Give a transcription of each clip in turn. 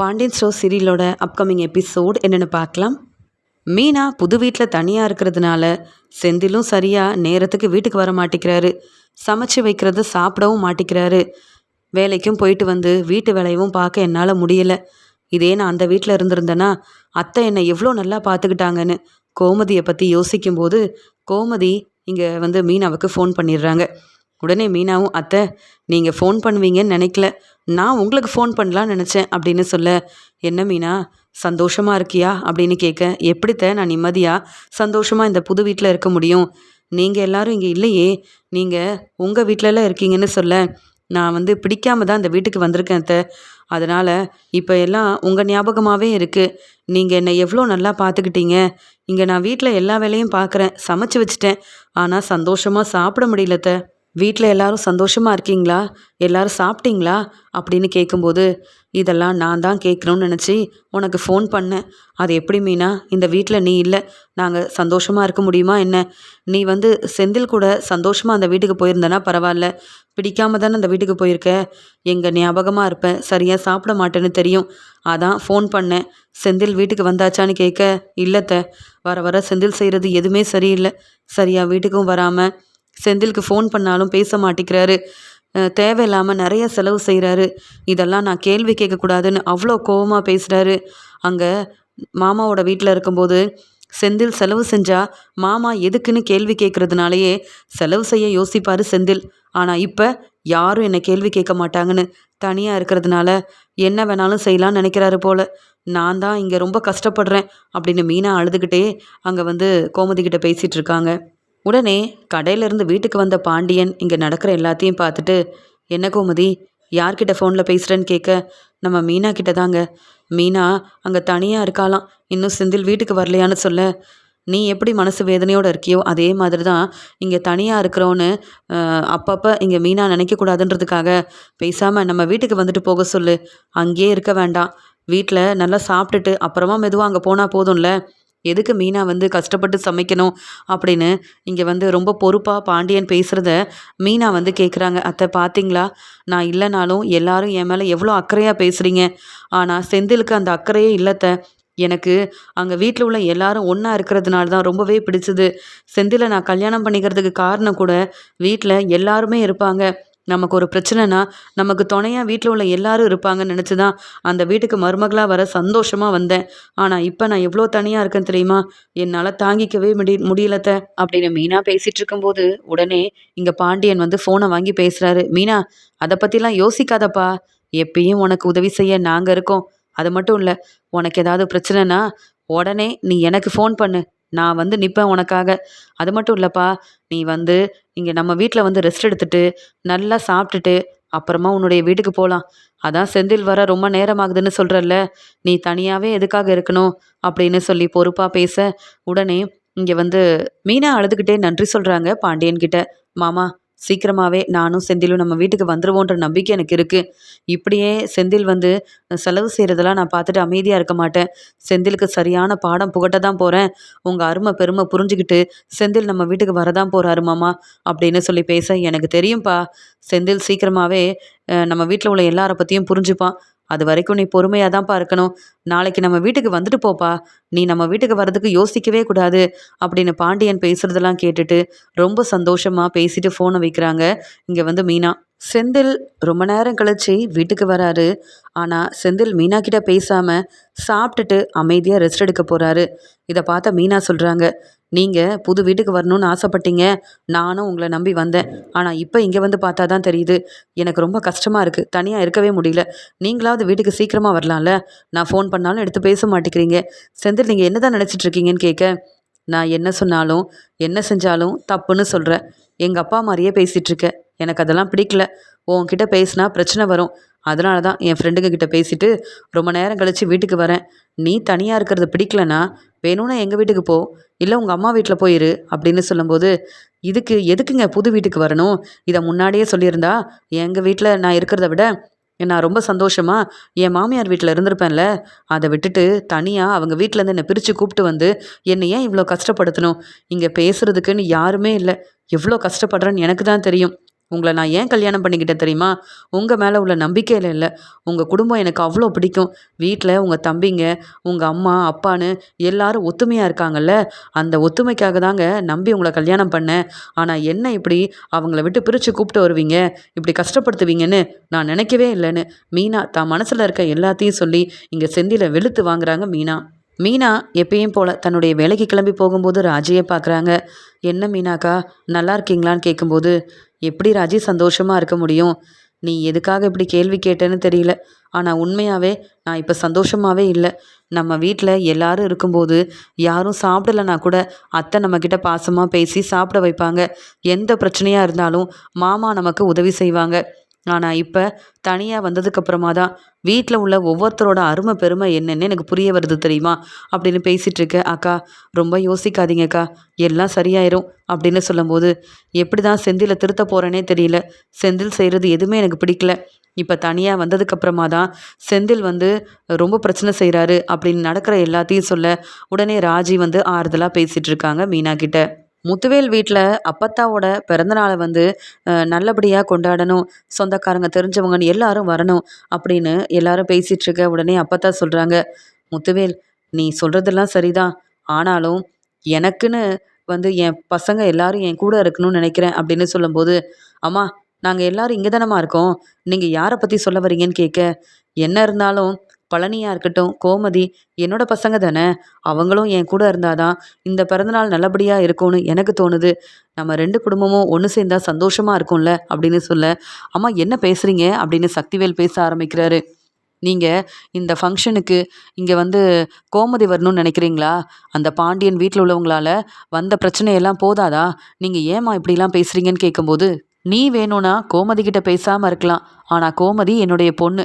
Pandian store சீரியலோட upcoming episode என்னென்னு பார்க்கலாம். மீனா புது வீட்டில் தனியாக இருக்கிறதுனால செந்திலும் சரியாக நேரத்துக்கு வீட்டுக்கு வர மாட்டேங்கிறாரு. சமைச்சு வைக்கிறத சாப்பிடவும் மாட்டேங்கிறாரு. வேலைக்கும் போயிட்டு வந்து வீட்டு வேலையும் பார்க்க என்னால் முடியலை. இதே நான் அந்த வீட்டில் இருந்திருந்தேன்னா அத்தை என்னை எவ்வளோ நல்லா பார்த்துக்கிட்டாங்கன்னு கோமதியை பற்றி யோசிக்கும்போது கோமதி இங்கே வந்து மீனாவுக்கு ஃபோன் பண்ணிடுறாங்க. உடனே மீனாவும், அத்தை நீங்கள் ஃபோன் பண்ணுவீங்கன்னு நினைக்கல, நான் உங்களுக்கு ஃபோன் பண்ணலான்னு நினச்சேன் அப்படின்னு சொல்ல, என்ன மீனா சந்தோஷமாக இருக்கியா அப்படின்னு கேட்க, எப்படித்த நான் நிம்மதியாக சந்தோஷமாக இந்த புது வீட்டில் இருக்க முடியும்? நீங்கள் எல்லாரும் இங்கே இல்லையே, நீங்கள் உங்கள் வீட்டிலலாம் இருக்கீங்கன்னு சொல்ல, நான் வந்து பிடிக்காம தான் இந்த வீட்டுக்கு வந்திருக்கேன் அத்தை. அதனால் இப்போ எல்லாம் உங்கள் ஞாபகமாகவே இருக்குது. நீங்கள் என்னை எவ்வளோ நல்லா பார்த்துக்கிட்டீங்க. இங்கே நான் வீட்டில் எல்லா வேலையும் பார்க்குறேன், சமைச்சு வச்சுட்டேன். ஆனால் சந்தோஷமாக சாப்பிட முடியல அத்தை. வீட்டில் எல்லாரும் சந்தோஷமாக இருக்கீங்களா, எல்லாரும் சாப்பிட்டீங்களா அப்படின்னு கேட்கும்போது, இதெல்லாம் நான் தான் கேட்கணும்னு நினச்சி உனக்கு ஃபோன் பண்ணேன். அது எப்படி மீனா, இந்த வீட்டில் நீ இல்லை, நாங்கள் சந்தோஷமாக இருக்க முடியுமா என்ன? நீ வந்து செந்தில் கூட சந்தோஷமாக அந்த வீட்டுக்கு போயிருந்தனா பரவாயில்ல, பிடிக்காம தானே அந்த வீட்டுக்கு போயிருக்க. எங்கள் ஞாபகமாக இருப்பேன், சரியாக சாப்பிட மாட்டேன்னு தெரியும், அதான் ஃபோன் பண்ணேன். செந்தில் வீட்டுக்கு வந்தாச்சான்னு கேட்க, இல்லைத்த, வர வர செந்தில் செய்கிறது எதுவுமே சரியில்லை. சரியாக வீட்டுக்கும் வராமல் செந்திலுக்கு ஃபோன் பண்ணாலும் பேச மாட்டேங்கிறாரு. தேவையில்லாமல் நிறைய செலவு செய்கிறாரு. இதெல்லாம் நான் கேள்வி கேட்கக்கூடாதுன்னு அவ்வளோ கோவமாக பேசுகிறாரு. அங்கே மாமாவோட வீட்டில் இருக்கும்போது செந்தில் செலவு செஞ்சால் மாமா எதுக்குன்னு கேள்வி கேட்குறதுனாலையே செலவு செய்ய யோசிப்பார் செந்தில். ஆனால் இப்போ யாரும் என்னை கேள்வி கேட்க மாட்டாங்கன்னு தனியாக இருக்கிறதுனால என்ன வேணாலும் செய்யலான்னு நினைக்கிறாரு போல். நான் தான் இங்கே ரொம்ப கஷ்டப்படுறேன் அப்படின்னு மீனா அழுதுகிட்டே அங்கே வந்து கோமதிக்கிட்ட பேசிகிட்டு இருக்காங்க. உடனே கடையிலேருந்து வீட்டுக்கு வந்த பாண்டியன் இங்கே நடக்கிற எல்லாத்தையும் பார்த்துட்டு, என்ன கோமதி, யார்கிட்ட ஃபோனில் பேசுகிறேன்னு கேட்க, நம்ம மீனா கிட்ட தாங்க. மீனா அங்கே தனியாக இருக்காளாம், இன்னும் செந்தில் வீட்டுக்கு வரலையான்னு சொல்ல, நீ எப்படி மனசு வேதனையோடு இருக்கியோ அதே மாதிரி தான் இங்கே தனியாக இருக்கிறோன்னு அப்பப்போ இங்கே மீனா நினைக்கக்கூடாதுன்றதுக்காக பேசாமல் நம்ம வீட்டுக்கு வந்துட்டு போக சொல்லு. அங்கேயே இருக்க வேண்டாம், வீட்டில் நல்லா சாப்பிட்டுட்டு அப்புறமா மெதுவாக அங்கே போனால் போதும்ல. எதுக்கு மீனா வந்து கஷ்டப்பட்டு சமைக்கணும் அப்படின்னு இங்கே வந்து ரொம்ப பொறுப்பாக பாண்டியன் பேசுகிறத மீனா வந்து கேட்குறாங்க. அத்தை பார்த்தீங்களா, நான் இல்லைனாலும் எல்லாரும் என் மேலே எவ்வளோ அக்கறையாக பேசுகிறீங்க. ஆனால் செந்திலுக்கு அந்த அக்கறையே இல்லைத்த. எனக்கு அங்கே வீட்டில் உள்ள எல்லாரும் ஒன்றா இருக்கிறதுனால தான் ரொம்பவே பிடிச்சது. செந்திலை நான் கல்யாணம் பண்ணிக்கிறதுக்கு காரணம் கூட வீட்டில் எல்லாருமே இருப்பாங்க. நமக்கு ஒரு பிரச்சனைனா நமக்கு துணையாக வீட்டில் உள்ள எல்லாரும் இருப்பாங்கன்னு நினச்சி தான் அந்த வீட்டுக்கு மருமகளாக வர சந்தோஷமாக வந்தேன். ஆனால் இப்போ நான் எவ்வளோ தனியாக இருக்கேன் தெரியுமா, என்னால் தாங்கிக்கவே முடியலத்த அப்படின்னு மீனா பேசிகிட்டு இருக்கும்போது உடனே இங்கே பாண்டியன் வந்து ஃபோனை வாங்கி பேசுகிறாரு. மீனா, அதை பற்றிலாம் யோசிக்காதப்பா, எப்பயும் உனக்கு உதவி செய்ய நாங்கள் இருக்கோம். அது மட்டும் இல்லை, உனக்கு ஏதாவது பிரச்சனைனா உடனே நீ எனக்கு ஃபோன் பண்ணு, நான் வந்து நிற்பேன் உனக்காக. அது மட்டும் இல்லைப்பா, நீ வந்து இங்கே நம்ம வீட்டில் வந்து ரெஸ்ட் எடுத்துட்டு நல்லா சாப்பிட்டுட்டு அப்புறமா உன்னுடைய வீட்டுக்கு போகலாம். அதான் செந்தில் வர ரொம்ப நேரமாகுதுன்னு சொல்கிறல்ல, நீ தனியாகவே எதுக்காக இருக்கணும் அப்படின்னு சொல்லி பொறுப்பாக பேச, உடனே இங்கே வந்து மீனா அழுதுகிட்டே நன்றி சொல்கிறாங்க பாண்டியன்கிட்ட. மாமா, சீக்கிரமாகவே நானும் செந்திலும் நம்ம வீட்டுக்கு வந்துடுவோன்ற நம்பிக்கை எனக்கு இருக்குது. இப்படியே செந்தில் வந்து செலவு செய்கிறதெல்லாம் நான் பார்த்துட்டு அமைதியாக இருக்க மாட்டேன். செந்திலுக்கு சரியான பாடம் புகட்ட தான் போகிறேன். உங்கள் அருமை பெருமை புரிஞ்சுக்கிட்டு செந்தில் நம்ம வீட்டுக்கு வரதான் போகிறாரு மாமா அப்படின்னு சொல்லி பேச, எனக்கு தெரியும்ப்பா, செந்தில் சீக்கிரமாகவே நம்ம வீட்டில் உள்ள எல்லாரை பற்றியும் புரிஞ்சுப்பான். அது வரைக்கும் நீ பொறுமையாக தான்ப்பா இருக்கணும். நாளைக்கு நம்ம வீட்டுக்கு வந்துட்டு போப்பா, நீ நம்ம வீட்டுக்கு வர்றதுக்கு யோசிக்கவே கூடாது அப்படின்னு பாண்டியன் பேசுகிறதெல்லாம் கேட்டுட்டு ரொம்ப சந்தோஷமாக பேசிட்டு ஃபோனை வைக்கிறாங்க இங்கே வந்து மீனா. செந்தில் ரொம்ப நேரம் கழிச்சு வீட்டுக்கு வராரு. ஆனால் செந்தில் மீனா கிட்ட பேசாமல் சாப்பிட்டுட்டு அமைதியாக ரெஸ்ட் எடுக்க போகிறாரு. இதை பார்த்த மீனா சொல்கிறாங்க, நீங்கள் புது வீட்டுக்கு வரணும்னு ஆசைப்பட்டீங்க, நானும் உங்களை நம்பி வந்தேன். ஆனால் இப்போ இங்கே வந்து பார்த்தா தான் தெரியுது, எனக்கு ரொம்ப கஷ்டமாக இருக்குது, தனியாக இருக்கவே முடியல. நீங்களாவது வீட்டுக்கு சீக்கிரமாக வரலாம்ல, நான் ஃபோன் பண்ணாலும் எடுத்து பேச மாட்டேங்கிறீங்க. செந்தில், நீங்கள் என்ன தான் நினச்சிட்டு இருக்கீங்கன்னு கேட்க, நான் என்ன சொன்னாலும் என்ன செஞ்சாலும் தப்புன்னு சொல்கிறேன். எங்கள் அப்பா மாதிரியே பேசிகிட்ருக்க, எனக்கு அதெல்லாம் பிடிக்கல. உன்கிட்ட பேசினா பிரச்சனை வரும். அதனால தான் என் ஃப்ரெண்டுங்க கிட்ட பேசிட்டு ரொம்ப நேரம் கழித்து வீட்டுக்கு வரேன். நீ தனியாக இருக்கிறது பிடிக்கலனா வேணும்னா எங்கள் வீட்டுக்கு போ, இல்லை உங்கள் அம்மா வீட்டில் போயிரு அப்படின்னு சொல்லும்போது, இதுக்கு எதுக்குங்க புது வீட்டுக்கு வரணும்? இதை முன்னாடியே சொல்லியிருந்தா எங்கள் வீட்டில் நான் இருக்கிறத விட நான் ரொம்ப சந்தோஷமாக என் மாமியார் வீட்டில் இருந்திருப்பேன்ல. அதை விட்டுட்டு தனியாக அவங்க வீட்டிலேருந்து என்னை பிரித்து கூப்பிட்டு வந்து என்னை ஏன் இவ்வளோ கஷ்டப்படுத்தணும்? இங்கே பேசுகிறதுக்குன்னு யாருமே இல்லை. எவ்வளோ கஷ்டப்படுறேன்னு எனக்கு தான் தெரியும். உங்களை நான் ஏன் கல்யாணம் பண்ணிக்கிட்டேன் தெரியுமா? உங்கள் மேலே உள்ள நம்பிக்கையில் இல்லை. உங்கள் குடும்பம் எனக்கு அவ்வளோ பிடிக்கும். வீட்டில் உங்கள் தம்பிங்க, உங்கள் அம்மா அப்பான்னு எல்லாரும் ஒத்துமையாக இருக்காங்கல்ல, அந்த ஒத்துமைக்காக தாங்க நம்பி உங்களை கல்யாணம் பண்ணேன். ஆனால் என்ன இப்படி அவங்கள விட்டு பிரித்து கூப்பிட்டு வருவீங்க, இப்படி கஷ்டப்படுத்துவீங்கன்னு நான் நினைக்கவே இல்லைன்னு மீனா தான் மனசில் இருக்க எல்லாத்தையும் சொல்லி இங்கே செந்தில வெளுத்து வாங்குறாங்க மீனா. மீனா எப்பயும் போல் தன்னுடைய வேலைக்கு கிளம்பி போகும்போது ராஜியை பார்க்குறாங்க. என்ன மீனாக்கா, நல்லா இருக்கீங்களான்னு கேட்கும்போது, எப்படி ராஜி சந்தோஷமாக இருக்க முடியும்? நீ எதுக்காக இப்படி கேள்வி கேட்டேன்னு தெரியல. ஆனால் உண்மையாகவே நான் இப்போ சந்தோஷமாகவே இல்லை. நம்ம வீட்டில் எல்லாரும் இருக்கும்போது யாரும் சாப்பிடலைன்னா கூட அத்தை நம்மக்கிட்ட பாசமாக பேசி சாப்பிட வைப்பாங்க. எந்த பிரச்சனையாக இருந்தாலும் மாமா நமக்கு உதவி செய்வாங்க. ஆனால் இப்போ தனியாக வந்ததுக்கப்புறமா தான் வீட்டில் உள்ள ஒவ்வொருத்தரோட அருமை பெருமை என்னென்னு எனக்கு புரிய வருது தெரியுமா அப்படின்னு பேசிகிட்டு இருக்க. அக்கா ரொம்ப யோசிக்காதீங்கக்கா, எல்லாம் சரியாயிரும் அப்படின்னு சொல்லும்போது, எப்படி தான் செந்திலை திருத்த போகிறேனே தெரியல. செந்தில் செய்கிறது எதுவுமே எனக்கு பிடிக்கல. இப்போ தனியாக வந்ததுக்கப்புறமா தான் செந்தில் ரொம்ப பிரச்சனை செய்கிறாரு அப்படின்னு நடக்கிற எல்லாத்தையும் சொல்ல, உடனே ராஜி ஆறுதலாக பேசிகிட்டு இருக்காங்க மீனா கிட்ட. முத்துவேல் வீட்டில் அப்பத்தாவோட பிறந்தநாளை நல்லபடியாக கொண்டாடணும், சொந்தக்காரங்க தெரிஞ்சவங்கன்னு எல்லாரும் வரணும் அப்படின்னு எல்லாரும் பேசிகிட்டு இருக்க. உடனே அப்பத்தா சொல்கிறாங்க, முத்துவேல் நீ சொல்கிறதெல்லாம் சரிதான், ஆனாலும் எனக்குன்னு என் பசங்க எல்லாரும் என் கூட இருக்கணும்னு நினைக்கிறேன் அப்படின்னு சொல்லும்போது, அம்மா நாங்கள் எல்லாரும் இங்கே தானம்மா இருக்கோம், நீங்கள் யாரை பற்றி சொல்ல வரீங்கன்னு கேட்க, என்ன இருந்தாலும் பழனியாக இருக்கட்டும், கோமதி என்னோட பசங்க தானே, அவங்களும் என் கூட இருந்தாதான் இந்த பிறந்தநாள் நல்லபடியாக இருக்கும்னு எனக்கு தோணுது. நம்ம 2 குடும்பமும் ஒன்று சேர்ந்தா சந்தோஷமாக இருக்கும்ல அப்படின்னு சொல்ல, அம்மா என்ன பேசுகிறீங்க அப்படின்னு சக்திவேல் பேச ஆரம்பிக்கிறாரு. நீங்கள் இந்த ஃபங்க்ஷனுக்கு இங்கே கோமதி வரணும்னு நினைக்கிறீங்களா? அந்த பாண்டியன் வீட்டில் உள்ளவங்களால வந்த பிரச்சனையெல்லாம் போதாதா? நீங்கள் ஏம்மா இப்படிலாம் பேசுகிறீங்கன்னு கேட்கும்போது, நீ வேணும்னா கோமதி கிட்ட பேசாமல் இருக்கலாம், ஆனால் கோமதி என்னுடைய பொண்ணு.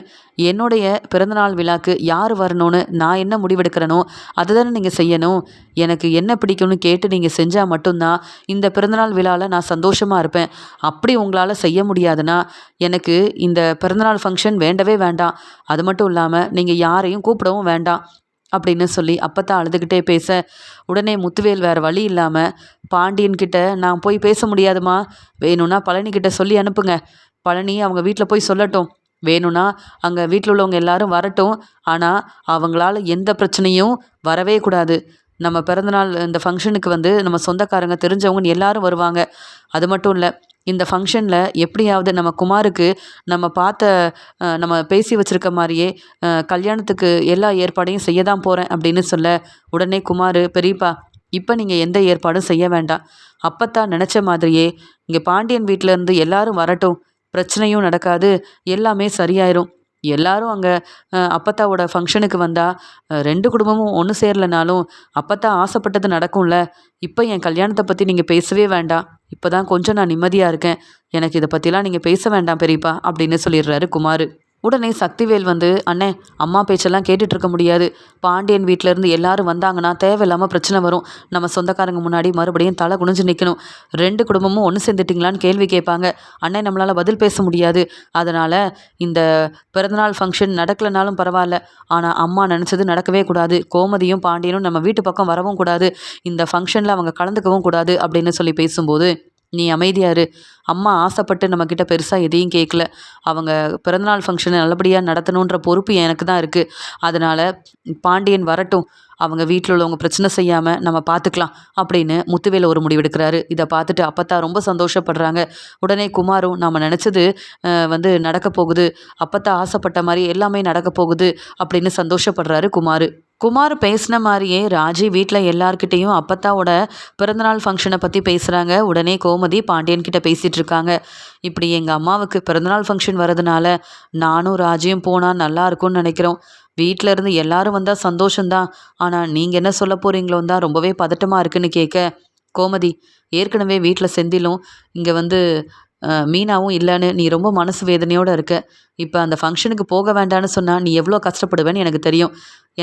என்னுடைய பிறந்தநாள் விழாக்கு யார் வரணும்னு நான் என்ன முடிவெடுக்கிறேனோ அதை தானே நீங்கள் செய்யணும். எனக்கு என்ன பிடிக்கும்னு கேட்டு நீங்கள் செஞ்சால் மட்டும்தான் இந்த பிறந்தநாள் விழாவில் நான் சந்தோஷமாக இருப்பேன். அப்படி உங்களால் செய்ய முடியாதுன்னா எனக்கு இந்த பிறந்தநாள் ஃபங்க்ஷன் வேண்டவே வேண்டாம். அது மட்டும் இல்லாமல் நீங்கள் யாரையும் கூப்பிடவும் வேண்டாம் அப்படின்னு சொல்லி அப்பத்தான் அழுதுகிட்டே பேச, உடனே முத்துவேல் வேறு வழி இல்லாமல், பாண்டியன்கிட்ட நான் போய் பேச முடியாதுமா, வேணும்னா பழனிக்கிட்ட சொல்லி அனுப்புங்க, பழனி அவங்க வீட்டில் போய் சொல்லட்டும், வேணும்னா அங்கே வீட்டில் உள்ளவங்க எல்லாரும் வரட்டும், ஆனால் அவங்களால எந்த பிரச்சனையும் வரவே கூடாது. நம்ம பிறந்தநாள் இந்த ஃபங்க்ஷனுக்கு நம்ம சொந்தக்காரங்க தெரிஞ்சவங்கன்னு எல்லாரும் வருவாங்க. அது மட்டும் இல்லை, இந்த ஃபங்க்ஷனில் எப்படியாவது நம்ம குமாருக்கு நம்ம பேசி வச்சுருக்க மாதிரியே கல்யாணத்துக்கு எல்லா ஏற்பாடையும் செய்ய தான் போகிறேன் அப்படின்னு சொல்ல, உடனே குமார், பெரியப்பா இப்போ நீங்கள் எந்த ஏற்பாடும் செய்ய வேண்டாம், அப்பத்தான் நினச்ச மாதிரியே இங்கே பாண்டியன் வீட்டிலேருந்து எல்லாரும் வரட்டும், பிரச்சனையும் நடக்காது, எல்லாமே சரியாயிரும். எல்லாரும் அங்கே அப்பத்தாவோட ஃபங்க்ஷனுக்கு வந்தால் 2 குடும்பமும் ஒன்று சேரலைனாலும் அப்பத்தா ஆசைப்பட்டது நடக்கும்ல. இப்போ என் கல்யாணத்தை பற்றி நீங்கள் பேசவே வேண்டாம், இப்போ தான் கொஞ்சம் நான் நிம்மதியாக இருக்கேன், எனக்கு இதை பற்றிலாம் நீங்கள் பேச வேண்டாம் பெரியப்பா அப்படின்னு சொல்லிடுறாரு குமார். உடனே சக்திவேல் அண்ணே அம்மா பேச்செல்லாம் கேட்டுட்ருக்க முடியாது, பாண்டியன் வீட்டிலேருந்து எல்லாரும் வந்தாங்கன்னா தேவையில்லாமல் பிரச்சனை வரும், நம்ம சொந்தக்காரங்க முன்னாடி மறுபடியும் தலை குனிஞ்சு நிற்கணும், 2 குடும்பமும் ஒன்று சேர்ந்துட்டிங்களான்னு கேள்வி கேட்பாங்க, அண்ணே நம்மளால் பதில் பேச முடியாது, அதனால் இந்த பிறந்தநாள் ஃபங்க்ஷன் நடக்கலைனாலும் பரவாயில்ல, ஆனால் அம்மா நினச்சது நடக்கவே கூடாது, கோமதியும் பாண்டியனும் நம்ம வீட்டு பக்கம் வரவும் கூடாது, இந்த ஃபங்க்ஷனில் அவங்க கலந்துக்கவும் கூடாது அப்படின்னு சொல்லி பேசும்போது, நீ அமைதியாரு, அம்மா ஆசைப்பட்டு நம்மக்கிட்ட பெருசாக எதையும் கேட்கல, அவங்க பிறந்தநாள் ஃபங்க்ஷனை நல்லபடியாக நடத்தணுன்ற பொறுப்பு எனக்கு தான் இருக்குது, அதனால் பாண்டியன் வரட்டும், அவங்க வீட்டில் உள்ளவங்க பிரச்சனை செய்யாமல் நம்ம பார்த்துக்கலாம் அப்படின்னு முத்துவேல் ஒரு முடிவெடுக்கிறாரு. இதை பார்த்துட்டு அப்பத்தா ரொம்ப சந்தோஷப்படுறாங்க. உடனே குமாரும் நம்ம நினச்சது நடக்க போகுது, அப்பத்தா ஆசைப்பட்ட மாதிரி எல்லாமே நடக்க போகுது அப்படின்னு சந்தோஷப்படுறாரு குமார் பேசின மாதிரியே ராஜி வீட்டில் எல்லார்கிட்டேயும் அப்பத்தாவோட பிறந்தநாள் ஃபங்க்ஷனை பற்றி பேசுகிறாங்க. உடனே கோமதி பாண்டியன்கிட்ட பேசிகிட்டு இருக்காங்க. இப்படி எங்கள் அம்மாவுக்கு பிறந்தநாள் ஃபங்க்ஷன் வரதுனால நானும் ராஜியும் போனால் நல்லா இருக்கும்னு நினைக்கிறோம். வீட்டில் இருந்து எல்லாரும் வந்தால் சந்தோஷந்தான், ஆனால் நீங்கள் என்ன சொல்ல போகிறீங்களோன்னு தான் ரொம்பவே பதட்டமாக இருக்குன்னு கேட்க, கோமதி ஏற்கனவே வீட்டில் செந்திலும் இங்கே மீனாவும் இல்லைன்னு நீ ரொம்ப மனசு வேதனையோடு இருக்க, இப்போ அந்த ஃபங்க்ஷனுக்கு போக வேண்டான்னு சொன்னால் நீ எவ்வளோ கஷ்டப்படுவேன்னு எனக்கு தெரியும்,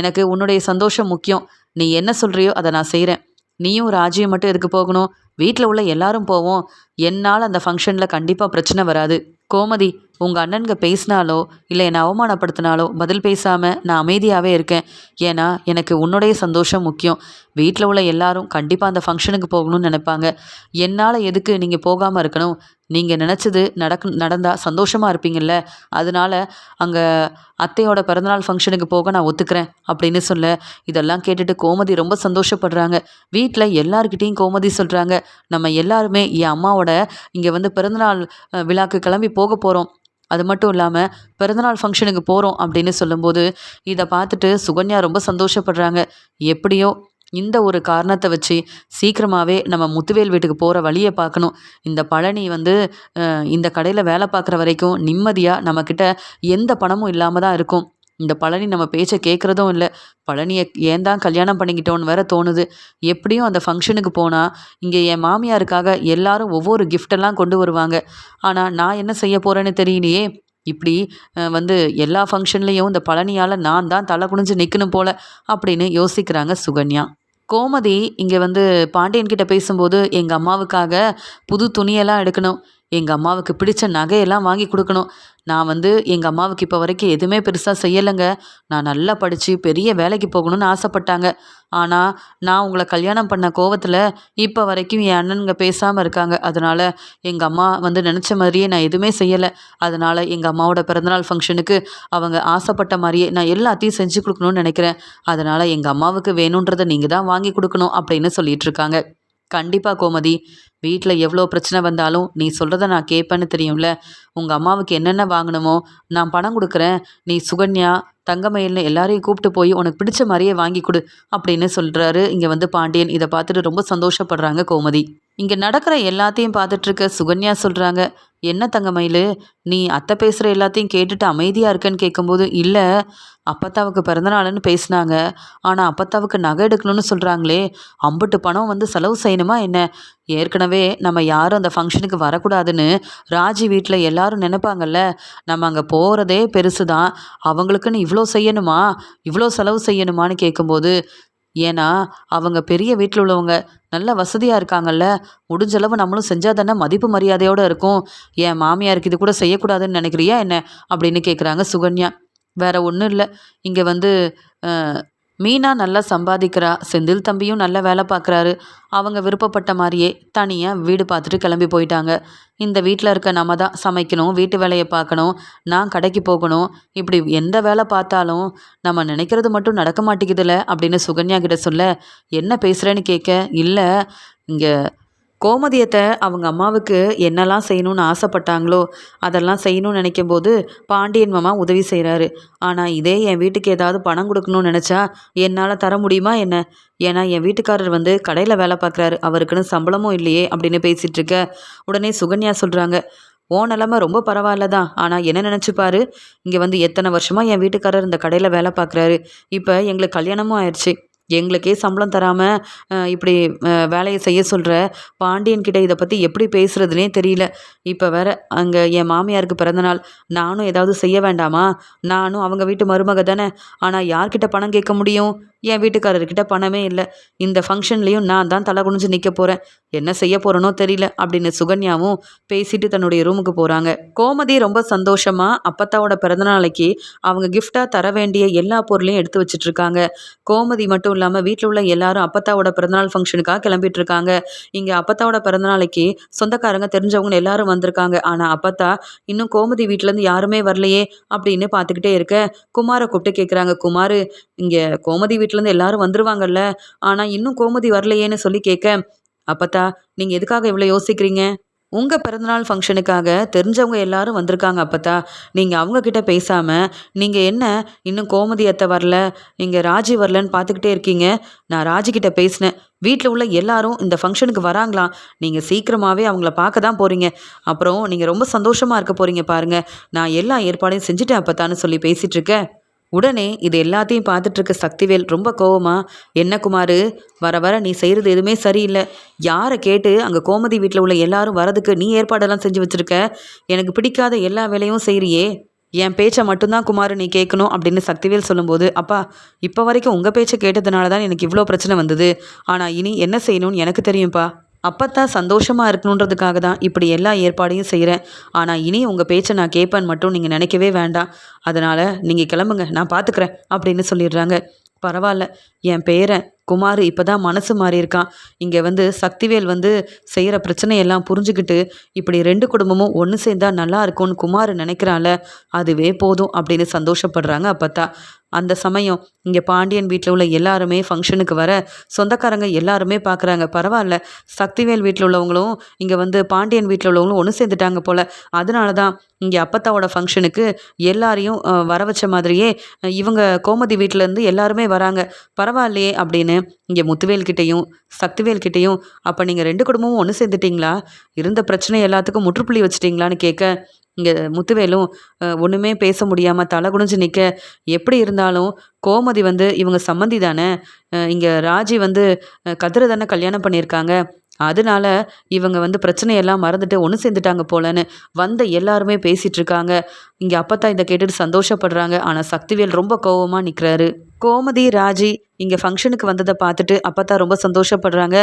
எனக்கு உன்னுடைய சந்தோஷம் முக்கியம், நீ என்ன சொல்கிறியோ அதை நான் செய்கிறேன், நீயும் ராஜியும் மட்டும் எதுக்கு போகணும், வீட்டில் உள்ள எல்லாரும் போவோம், என்னால் அந்த ஃபங்க்ஷனில் கண்டிப்பாக பிரச்சனை வராது. கோமதி உங்கள் அண்ணனுங்க பேசினாலோ இல்லை என்னை அவமானப்படுத்தினாலோ பதில் பேசாமல் நான் அமைதியாகவே இருக்கேன். ஏன்னா எனக்கு உன்னுடைய சந்தோஷம் முக்கியம். வீட்டில் உள்ள எல்லாரும் கண்டிப்பாக அந்த ஃபங்க்ஷனுக்கு போகணும்னு நினைப்பாங்க. என்னால் எதுக்கு நீங்கள் போகாமல் இருக்கணும்? நீங்கள் நினச்சது நடந்தால் சந்தோஷமாக இருப்பீங்கள்ல. அதனால அங்கே அத்தையோட பிறந்தநாள் ஃபங்க்ஷனுக்கு போக நான் ஒத்துக்கிறேன் அப்படின்னு சொல்ல, இதெல்லாம் கேட்டுட்டு கோமதி ரொம்ப சந்தோஷப்படுறாங்க. வீட்டில் எல்லார்கிட்டேயும் கோமதி சொல்கிறாங்க, நம்ம எல்லாருமே என் அம்மாவோட இங்கே வந்து பிறந்தநாள் விழாக்கு கிளம்பி போக போகிறோம். அது மட்டும் இல்லாமல் பிறந்தநாள் ஃபங்க்ஷனுக்கு போகிறோம் அப்படின்னு சொல்லும்போது இதை பார்த்துட்டு சுகன்யா ரொம்ப சந்தோஷப்படுறாங்க. எப்படியோ இந்த ஒரு காரணத்தை வச்சு சீக்கிரமாகவே நம்ம முத்துவேல் வீட்டுக்கு போகிற வழியை பார்க்கணும். இந்த பழனி வந்து இந்த கடையில் வேலை பார்க்குற வரைக்கும் நிம்மதியாக நம்மக்கிட்ட எந்த பணமும் இல்லாமல் தான் இருக்கும். இந்த பழனி நம்ம பேச்சை கேட்குறதும் இல்லை. பழனியை ஏன் தான் கல்யாணம் பண்ணிக்கிட்டோன்னு வேற தோணுது. எப்படியும் அந்த ஃபங்க்ஷனுக்கு போனால் இங்கே என் மாமியாருக்காக எல்லாரும் ஒவ்வொரு கிஃப்டெல்லாம் கொண்டு வருவாங்க. ஆனால் நான் என்ன செய்ய போகிறேன்னு தெரியலையே. இப்படி வந்து எல்லா ஃபங்க்ஷன்லேயும் இந்த பழனியால் நான் தான் தலை குனிஞ்சு நிற்கணும் போல அப்படின்னு யோசிக்கிறாங்க சுகன்யா. கோமதி இங்கே வந்து பாண்டியன் கிட்ட பேசும்போது எங்கள் அம்மாவுக்காக புது துணியெல்லாம் எடுக்கணும், எங்கள் அம்மாவுக்கு பிடிச்ச நகையெல்லாம் வாங்கி கொடுக்கணும். நான் வந்து எங்கள் அம்மாவுக்கு இப்போ வரைக்கும் எதுவுமே பெருசாக செய்யலைங்க. நான் நல்லா படித்து பெரிய வேலைக்கு போகணும்னு ஆசைப்பட்டாங்க. ஆனால் நான் உங்களை கல்யாணம் பண்ண கோவத்தில் இப்போ வரைக்கும் என் அண்ணனுங்க பேசாமல் இருக்காங்க. அதனால் எங்கள் அம்மா வந்து நினச்ச மாதிரியே நான் எதுவுமே செய்யலை. அதனால் எங்கள் அம்மாவோட பிறந்தநாள் ஃபங்க்ஷனுக்கு அவங்க ஆசைப்பட்ட மாதிரியே நான் எல்லாத்தையும் செஞ்சு கொடுக்கணும்னு நினைக்கிறேன். அதனால் எங்கள் அம்மாவுக்கு வேணுன்றதை நீங்கள் தான் வாங்கி கொடுக்கணும் அப்படின்னு சொல்லிட்டு இருக்காங்க. கண்டிப்பாக கோமதி, வீட்டில் எவ்வளோ பிரச்சனை வந்தாலும் நீ சொல்கிறத நான் கேட்பேன்னு தெரியும்ல. உங்கள் அம்மாவுக்கு என்னென்ன வாங்கணுமோ நான் பணம் கொடுக்குறேன். நீ சுகன்யா, தங்கமயில்னு எல்லாரையும் கூப்பிட்டு போய் உனக்கு பிடிச்ச மாதிரியே வாங்கி கொடு அப்படின்னு சொல்கிறாரு இங்கே வந்து பாண்டியன். இதை பார்த்துட்டு ரொம்ப சந்தோஷப்படுறாங்க கோமதி. இங்கே நடக்கிற எல்லாத்தையும் பார்த்துட்ருக்க சுகன்யா சொல்கிறாங்க, என்ன தங்கமயில், நீ அத்தை பேசுகிற எல்லாத்தையும் கேட்டுட்டு அமைதியாக இருக்கேன்னு கேட்கும்போது, இல்லை அப்பத்தாவுக்கு பிறந்தநாள்னு பேசினாங்க, ஆனால் அப்பத்தாவுக்கு நகை எடுக்கணும்னு சொல்கிறாங்களே, அம்புட்டு பணம் வந்து செலவு செய்யணுமா என்ன? ஏற்கனவே நம்ம யாரும் அந்த ஃபங்க்ஷனுக்கு வரக்கூடாதுன்னு ராஜி வீட்டில் எல்லாரும் நினைப்பாங்கல்ல. நம்ம அங்கே போகிறதே பெருசு தான், அவங்களுக்குன்னு இவ்வளோ செய்யணுமா, இவ்வளோ செலவு செய்யணுமான்னு கேட்கும்போது, ஏன்னா அவங்க பெரிய வீட்டில் உள்ளவங்க நல்ல வசதியாக இருக்காங்கல்ல, முடிஞ்சளவு நம்மளும் செஞ்சால் தானே மதிப்பு மரியாதையோடு இருக்கும். என் மாமியாருக்கு இது கூட செய்யக்கூடாதுன்னு நினைக்கிறியா என்ன அப்படின்னு கேட்குறாங்க சுகன்யா. வேற ஒன்றும் இல்லை, இங்கே வந்து மீனா நல்லா சம்பாதிக்கிறா, செந்தில் தம்பியும் நல்ல வேலை பார்க்குறாரு. அவங்க விருப்பப்பட்ட மாதிரியே தனியாக வீடு பார்த்துட்டு கிளம்பி போயிட்டாங்க. இந்த வீட்டில் இருக்க நம்ம தான் சமைக்கணும், வீட்டு வேலையை பார்க்கணும், நான் கடைக்கு போகணும். இப்படி எந்த வேலை பார்த்தாலும் நம்ம நினைக்கிறது மட்டும் நடக்க மாட்டேங்குதுல்ல அப்படின்னு சுகன்யா கிட்ட சொல்ல, என்ன பேசுகிறேன்னு கேட்க, இல்லை இங்கே கோமதியத்தை அவங்க அம்மாவுக்கு என்னெல்லாம் செய்யணும்னு ஆசைப்பட்டாங்களோ அதெல்லாம் செய்யணும்னு நினைக்கும்போது பாண்டியன் மாமா உதவி செய்கிறாரு. ஆனால் இதே என் வீட்டுக்கு ஏதாவது பணம் கொடுக்கணும்னு நினச்சா என்னால் தர முடியுமா என்ன? ஏன்னா என் வீட்டுக்காரர் வந்து கடையில் வேலை பார்க்குறாரு, அவருக்குன்னு சம்பளமும் இல்லையே அப்படின்னு பேசிகிட்டு இருக்க உடனே சுகன்யா சொல்கிறாங்க, ஓ நிலமை ரொம்ப பரவாயில்ல தான், ஆனால் என்ன நினச்சிப்பாரு, இங்கே வந்து எத்தனை வருஷமாக என் வீட்டுக்காரர் இந்த கடையில் வேலை பார்க்குறாரு, இப்போ எங்களுக்கு கல்யாணமும் ஆயிடுச்சு, எங்களுக்கே சம்பளம் தராமல் இப்படி வேலையை செய்ய சொல்கிற பாண்டியன்கிட்ட இதை பற்றி எப்படி பேசுகிறதுனே தெரியல. இப்போ வேற அங்கே என் மாமியாருக்கு பிறந்தநாள், நானும் ஏதாவது செய்ய வேண்டாமா? நானும் அவங்க வீட்டு மருமக தானே. ஆனால் யார்கிட்ட பணம் கேட்க முடியும்? என் வீட்டுக்காரர்கிட்ட பணமே இல்லை. இந்த ஃபங்க்ஷன்லேயும் நான் தான் தலை குனிஞ்சு நிற்க போகிறேன். என்ன செய்ய போகிறேனோ தெரியல அப்படின்னு சுகன்யாவும் பேசிட்டு தன்னுடைய ரூமுக்கு போகிறாங்க. கோமதி ரொம்ப சந்தோஷமாக அப்பத்தாவோட பிறந்தநாளைக்கு அவங்க கிஃப்டாக தர வேண்டிய எல்லா பொருளையும் எடுத்து வச்சிட்ருக்காங்க. கோமதி மட்டும் இல்லாமல் வீட்டில் உள்ள எல்லாரும் அப்பத்தாவோட பிறந்தநாள் ஃபங்க்ஷனுக்காக கிளம்பிட்டு இருக்காங்க. இங்கே அப்பத்தாவோட பிறந்தநாளைக்கு சொந்தக்காரங்க தெரிஞ்சவங்க எல்லாரும் வந்திருக்காங்க. ஆனால் அப்பத்தா இன்னும் கோமதி வீட்டிலேருந்து யாருமே வரலையே அப்படின்னு பார்த்துக்கிட்டே இருக்க குமாரை கூப்பிட்டு கேட்குறாங்க, குமார் இங்கே கோமதி வீட்டிலேருந்து எல்லாரும் வந்துருவாங்கல்ல, ஆனால் இன்னும் கோமதி வரலையேன்னு சொல்லி கேட்க, அப்பத்தா நீங்கள் எதுக்காக இவ்வளோ யோசிக்கிறீங்க? உங்கள் பிறந்தநாள் ஃபங்க்ஷனுக்காக தெரிஞ்சவங்க எல்லாரும் வந்திருக்காங்க அப்பத்தா. நீங்கள் அவங்கக்கிட்ட பேசாமல் நீங்கள் என்ன இன்னும் கோமதி அத்தை வரல, நீங்கள் ராஜி வரலன்னு பார்த்துக்கிட்டே இருக்கீங்க. நான் ராஜிக்கிட்ட பேசினேன், வீட்டில் உள்ள எல்லாரும் இந்த ஃபங்க்ஷனுக்கு வராங்களாம். நீங்கள் சீக்கிரமாகவே அவங்கள பார்க்க தான் போகிறீங்க. அப்புறம் நீங்கள் ரொம்ப சந்தோஷமாக இருக்க போகிறீங்க பாருங்கள். நான் எல்லா ஏற்பாடையும் செஞ்சுட்டேன் அப்பத்தான்னு சொல்லி பேசிகிட்டு இருக்கேன். உடனே இது எல்லாத்தையும் பார்த்துட்டு இருக்க சக்திவேல் ரொம்ப கோவமா, என்ன குமார், வர வர நீ செய்கிறது எதுவுமே சரியில்லை. யாரை கேட்டு அங்கே கோமதி வீட்டில் உள்ள எல்லாரும் வரதுக்கு நீ ஏற்பாடெல்லாம் செஞ்சு வச்சுருக்க? எனக்கு பிடிக்காத எல்லா வேலையும் செய்கிறியே, என் பேச்சை மட்டும்தான் குமார் நீ கேட்கணும் அப்படின்னு சக்திவேல் சொல்லும்போது, அப்பா இப்போ வரைக்கும் உங்கள் பேச்சை கேட்டதுனால தான் எனக்கு இவ்வளோ பிரச்சனை வந்தது. ஆனால் இனி என்ன செய்யணும்னு எனக்கு தெரியும்ப்பா. அப்பத்தான் சந்தோஷமாக இருக்கணுன்றதுக்காக தான் இப்படி எல்லா ஏற்பாடையும் செய்கிறேன். ஆனால் இனி உங்கள் பேச்சை நான் கேட்பேன்னு மட்டும் நீங்கள் நினைக்கவே வேண்டாம். அதனால் நீங்கள் கிளம்புங்க, நான் பார்த்துக்கிறேன் அப்படின்னு சொல்லிடுறாங்க. பரவாயில்ல, என் பேரன் குமார் இப்போ தான் மனசு மாறி இருக்கான். இங்கே வந்து சக்திவேல் வந்து செய்கிற பிரச்சனையெல்லாம் புரிஞ்சுக்கிட்டு இப்படி 2 குடும்பமும் ஒன்று சேர்ந்தா நல்லா இருக்கும்னு குமார் நினைக்கிறான்ல, அதுவே போதும் அப்படின்னு சந்தோஷப்படுறாங்க அப்பத்தா. அந்த சமயம் இங்கே பாண்டியன் வீட்டில் உள்ள எல்லாருமே ஃபங்க்ஷனுக்கு வர சொந்தக்காரங்க எல்லாருமே பார்க்குறாங்க. பரவாயில்ல, சக்திவேல் வீட்டில் உள்ளவங்களும் இங்கே வந்து பாண்டியன் வீட்டில் உள்ளவங்களும் ஒன்று சேர்ந்துட்டாங்க போல். அதனால தான் இங்கே அப்பத்தாவோட ஃபங்க்ஷனுக்கு எல்லாரையும் வர வச்ச மாதிரியே இவங்க கோமதி வீட்டிலேருந்து எல்லாருமே வராங்க. பரவாயில்லையே அப்படின்னு இங்கே முத்துவேல்கிட்டையும் சக்திவேல்கிட்டையும், அப்போ நீங்கள் 2 குடும்பமும் ஒன்று சேர்ந்துட்டிங்களா, இருந்த பிரச்சனை எல்லாத்துக்கும் முற்றுப்புள்ளி வச்சிட்டிங்களான்னு கேட்க, இங்கே முத்துவேலும் ஒன்றுமே பேச முடியாமல் தலை குனிஞ்சு நிற்க, எப்படி இருந்தாலும் கோமதி வந்து இவங்க சம்மந்தி தானே, இங்கே ராஜி வந்து கதிரை தானே கல்யாணம் பண்ணியிருக்காங்க, அதனால இவங்க வந்து பிரச்சனையெல்லாம் மறந்துட்டு ஒன்று சேர்ந்துட்டாங்க போலன்னு வந்த எல்லாருமே பேசிகிட்டு இருக்காங்க. இங்கே அப்பத்தான் இதை கேட்டுட்டு சந்தோஷப்படுறாங்க. ஆனால் சக்திவேல் ரொம்ப கோவமாக நிற்கிறாரு. கோமதி ராஜி இங்கே ஃபங்க்ஷனுக்கு வந்ததை பார்த்துட்டு அப்பத்தா ரொம்ப சந்தோஷப்படுறாங்க.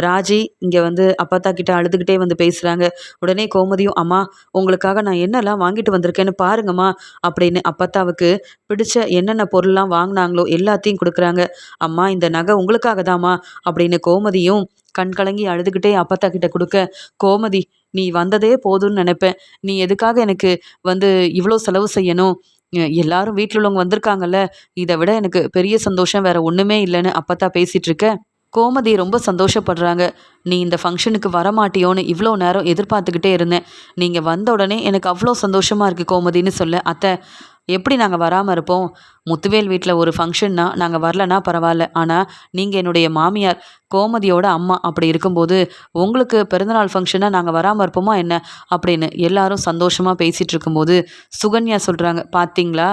ராஜி இங்கே வந்து அப்பத்தா கிட்ட அழுதுகிட்டே வந்து பேசுகிறாங்க. உடனே கோமதியும், அம்மா உங்களுக்காக நான் என்னெல்லாம் வாங்கிட்டு வந்திருக்கேன்னு பாருங்கம்மா அப்படின்னு அப்பத்தாவுக்கு பிடிச்ச என்னென்ன பொருள்லாம் வாங்கினாங்களோ எல்லாத்தையும் கொடுக்குறாங்க. அம்மா இந்த நகை உங்களுக்காக தாம்மா அப்படின்னு கோமதியும் கண் கலங்கி அழுதுகிட்டே அப்பத்தா கிட்ட கொடுக்க, கோமதி நீ வந்ததே போதும்னு நினைப்பேன், நீ எதுக்காக எனக்கு வந்து இவ்வளோ செலவு செய்யணும், எல்லாரும் வீட்டில் உள்ளவங்க வந்திருக்காங்கல்ல, இதை விட எனக்கு பெரிய சந்தோஷம் வேற ஒன்றுமே இல்லைன்னு அப்பத்தா பேசிகிட்டு இருக்க, கோமதி ரொம்ப சந்தோஷப்படுறாங்க. நீ இந்த ஃபங்க்ஷனுக்கு வரமாட்டியோன்னு இவ்வளோ நேரம் எதிர்பார்த்துக்கிட்டே இருந்தேன், நீங்கள் வந்த உடனே எனக்கு அவ்வளோ சந்தோஷமாக இருக்குது கோமதின்னு சொல்ல, அத்தை எப்படி நாங்கள் வராமல் இருப்போம், முத்துவேல் வீட்டில் ஒரு ஃபங்க்ஷன்னா நாங்கள் வரலனா பரவாயில்ல, ஆனால் நீங்கள் என்னுடைய மாமியார் கோமதியோட அம்மா, அப்படி இருக்கும்போது உங்களுக்கு பிறந்தநாள் ஃபங்க்ஷனாக நாங்கள் வராமல் இருப்போமா என்ன அப்படின்னு எல்லாரும் சந்தோஷமாக பேசிகிட்டு இருக்கும்போது சுகன்யா சொல்கிறாங்க, பார்த்தீங்களா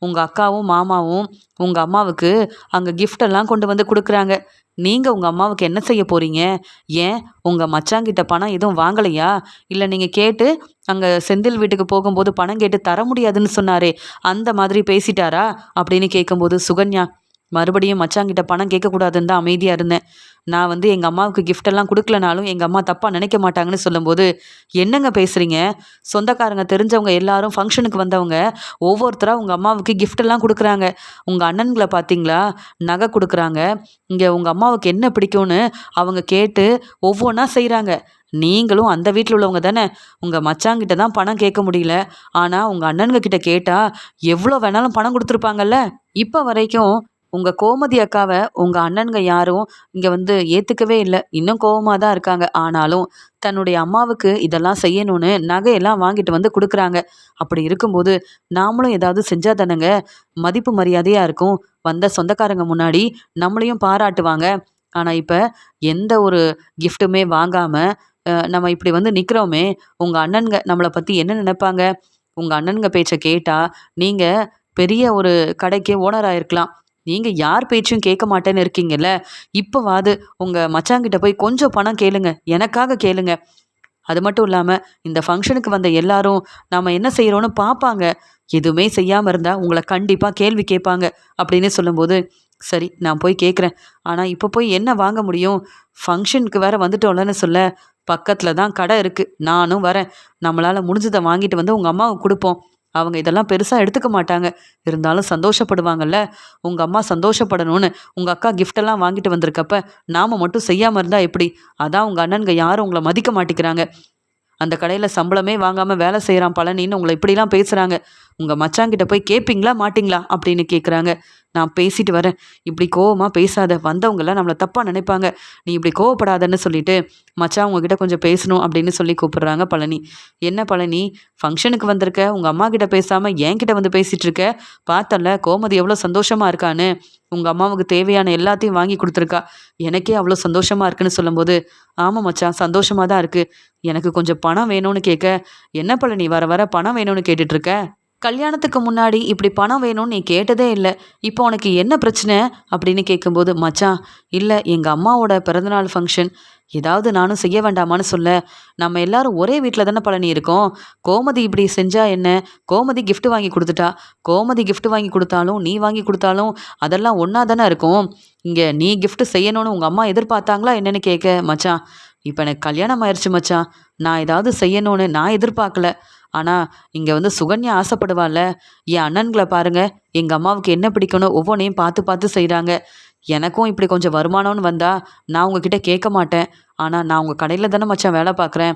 உங்கள் அக்காவும் மாமாவும் உங்கள் அம்மாவுக்கு அங்கே கிஃப்டெல்லாம் கொண்டு வந்து கொடுக்குறாங்க, நீங்கள் உங்கள் அம்மாவுக்கு என்ன செய்ய போகிறீங்க, ஏன் உங்கள் மச்சாங்கிட்ட பணம் எதுவும் வாங்கலையா, இல்லை நீங்கள் கேட்டு அங்கே செந்தில் வீட்டுக்கு போகும்போது பணம் கேட்டு தர முடியாதுன்னு சொன்னாரே அந்த மாதிரி பேசிட்டாரா அப்படின்னு கேட்கும்போது சுகன்யா, மறுபடியும் மச்சாங்கிட்ட பணம் கேட்கக்கூடாதுன்னு தான் அமைதியாக இருந்தேன், நான் வந்து எங்கள் அம்மாவுக்கு கிஃப்டெல்லாம் கொடுக்கலனாலும் எங்கள் அம்மா தப்பாக நினைக்க மாட்டாங்கன்னு சொல்லும்போது, என்னங்க பேசுகிறீங்க, சொந்தக்காரங்க தெரிஞ்சவங்க எல்லாரும் ஃபங்க்ஷனுக்கு வந்தவங்க ஒவ்வொருத்தராக உங்கள் அம்மாவுக்கு கிஃப்டெல்லாம் கொடுக்குறாங்க, உங்கள் அண்ணன்களை பார்த்தீங்களா நகை கொடுக்குறாங்க, இங்கே உங்கள் அம்மாவுக்கு என்ன பிடிக்கும்னு அவங்க கேட்டு ஒவ்வொன்றா செய்கிறாங்க, நீங்களும் அந்த வீட்டில் உள்ளவங்க தானே, உங்கள் மச்சாங்கிட்ட தான் பணம் கேட்க முடியல, ஆனால் உங்கள் அண்ணனுங்க கிட்ட கேட்டால் எவ்வளோ வேணாலும் பணம் கொடுத்துருப்பாங்கல்ல, இப்போ வரைக்கும் உங்கள் கோமதி அக்காவை உங்கள் அண்ணனுங்க யாரும் இங்கே வந்து ஏற்றுக்கவே இல்லை, இன்னும் கோவமாக தான் இருக்காங்க, ஆனாலும் தன்னுடைய அம்மாவுக்கு இதெல்லாம் செய்யணும்னு நகையெல்லாம் வாங்கிட்டு வந்து கொடுக்குறாங்க, அப்படி இருக்கும்போது நாமளும் ஏதாவது செஞ்சால் தானேங்க மதிப்பு மரியாதையாக இருக்கும், வந்த சொந்தக்காரங்க முன்னாடி நம்மளையும் பாராட்டுவாங்க, ஆனால் இப்போ எந்த ஒரு கிஃப்ட்டுமே வாங்காமல் நம்ம இப்படி வந்து நிற்கிறோமே, உங்கள் அண்ணனுங்க நம்மளை பற்றி என்ன நினைப்பாங்க, உங்கள் அண்ணனுங்க பேச்சை கேட்டால் நீங்கள் பெரிய ஒரு கடைக்கே ஓனராக இருக்கலாம், நீங்கள் யார் பேச்சும் கேட்க மாட்டேன்னு இருக்கீங்கல்ல, இப்போவாது உங்கள் மச்சாங்கிட்ட போய் கொஞ்சம் பணம் கேளுங்க, எனக்காக கேளுங்க, அது மட்டும் இல்லாமல் இந்த ஃபங்க்ஷனுக்கு வந்த எல்லாரும் நாம் என்ன செய்கிறோன்னு பார்ப்பாங்க, எதுவுமே செய்யாமல் இருந்தால் உங்களை கண்டிப்பாக கேள்வி கேட்பாங்க அப்படின்னு சொல்லும்போது, சரி நான் போய் கேட்குறேன், ஆனால் இப்போ போய் என்ன வாங்க முடியும், ஃபங்க்ஷனுக்கு வேற வந்துட்டோம்லன்னு சொல்ல, பக்கத்தில் தான் கடை இருக்குது, நானும் வரேன், நம்மளால் முடிஞ்சதை வாங்கிட்டு வந்து உங்கள் அம்மாவுக்கு கொடுப்போம், அவங்க இதெல்லாம் பெருசாக எடுத்துக்க மாட்டாங்க, இருந்தாலும் சந்தோஷப்படுவாங்கல்ல, உங்கள் அம்மா சந்தோஷப்படணும்னு உங்கள் அக்கா கிஃப்டெல்லாம் வாங்கிட்டு வந்திருக்கப்ப நாம் மட்டும் செய்யாமல் இருந்தால் எப்படி, அதான் உங்கள் அண்ணனுங்க யாரும் உங்களை மதிக்க மாட்டேங்கிறாங்க, அந்த கடையில் சம்பளமே வாங்காமல் வேலை செய்கிறான் பழனின்னு உங்களை இப்படிலாம் பேசுகிறாங்க, உங்கள் மச்சாங்கிட்ட போய் கேட்பீங்களா மாட்டிங்களா அப்படின்னு கேட்குறாங்க, நான் பேசிட்டு வரேன், இப்படி கோவமாக பேசாத, வந்தவங்கெல்லாம் நம்மளை தப்பாக நினைப்பாங்க, நீ இப்படி கோவப்படாதன்னு சொல்லிட்டு மச்சான் உங்ககிட்ட கொஞ்சம் பேசணும் அப்படின்னு சொல்லி கூப்பிடுறாங்க பழனி. என்ன பழனி, ஃபங்க்ஷனுக்கு வந்திருக்க, உங்கள் அம்மா கிட்ட பேசாமல் என்கிட்ட வந்து பேசிகிட்டு இருக்க, பார்த்தல கோமதி எவ்வளோ சந்தோஷமாக இருக்கான்னு, உங்கள் அம்மாவுக்கு தேவையான எல்லாத்தையும் வாங்கி கொடுத்துருக்கா, எனக்கே அவ்வளோ சந்தோஷமாக இருக்குன்னு சொல்லும்போது, ஆமாம் மச்சான் சந்தோஷமாக தான் இருக்குது, எனக்கு கொஞ்சம் பணம் வேணும்னு கேட்க, என்ன பழனி வர வர பணம் வேணும்னு கேட்டுட்ருக்க, கல்யாணத்துக்கு முன்னாடி இப்படி பணம் வேணும்னு நீ கேட்டதே இல்லை, இப்போ உனக்கு என்ன பிரச்சனை அப்படின்னு கேட்கும்போது, மச்சான் இல்லை எங்கள் அம்மாவோட பிறந்தநாள் ஃபங்க்ஷன், ஏதாவது நானும் செய்ய வேண்டாமான்னு சொல்ல, நம்ம எல்லாரும் ஒரே வீட்டில் தானே பழனி இருக்கோம், கோமதி இப்படி செஞ்சா என்ன, கோமதி gift வாங்கி கொடுத்துட்டா, கோமதி gift வாங்கி கொடுத்தாலும் நீ வாங்கி கொடுத்தாலும் அதெல்லாம் ஒன்றா தானே இருக்கும், இங்கே நீ gift செய்யணும்னு உங்கள் அம்மா எதிர்பார்த்தாங்களா என்னன்னு கேட்க, மச்சான் இப்போ எனக்கு கல்யாணம் ஆயிடுச்சு மச்சான். நான் ஏதாவது செய்யணும்னு நான் எதிர்பார்க்கல. ஆனால் இங்கே வந்து சுகன்யா ஆசைப்படுவாள்ல. என் அண்ணன்களை பாருங்க, எங்கள் அம்மாவுக்கு என்ன பிடிக்கணும் ஒவ்வொன்றையும் பார்த்து பார்த்து செய்கிறாங்க. எனக்கும் இப்படி கொஞ்சம் வருமானம்னு வந்தா நான் உங்ககிட்ட கேட்க மாட்டேன். ஆனால் நான் உங்கள் கடையில் தானே மச்சான் வேலை பார்க்குறேன்.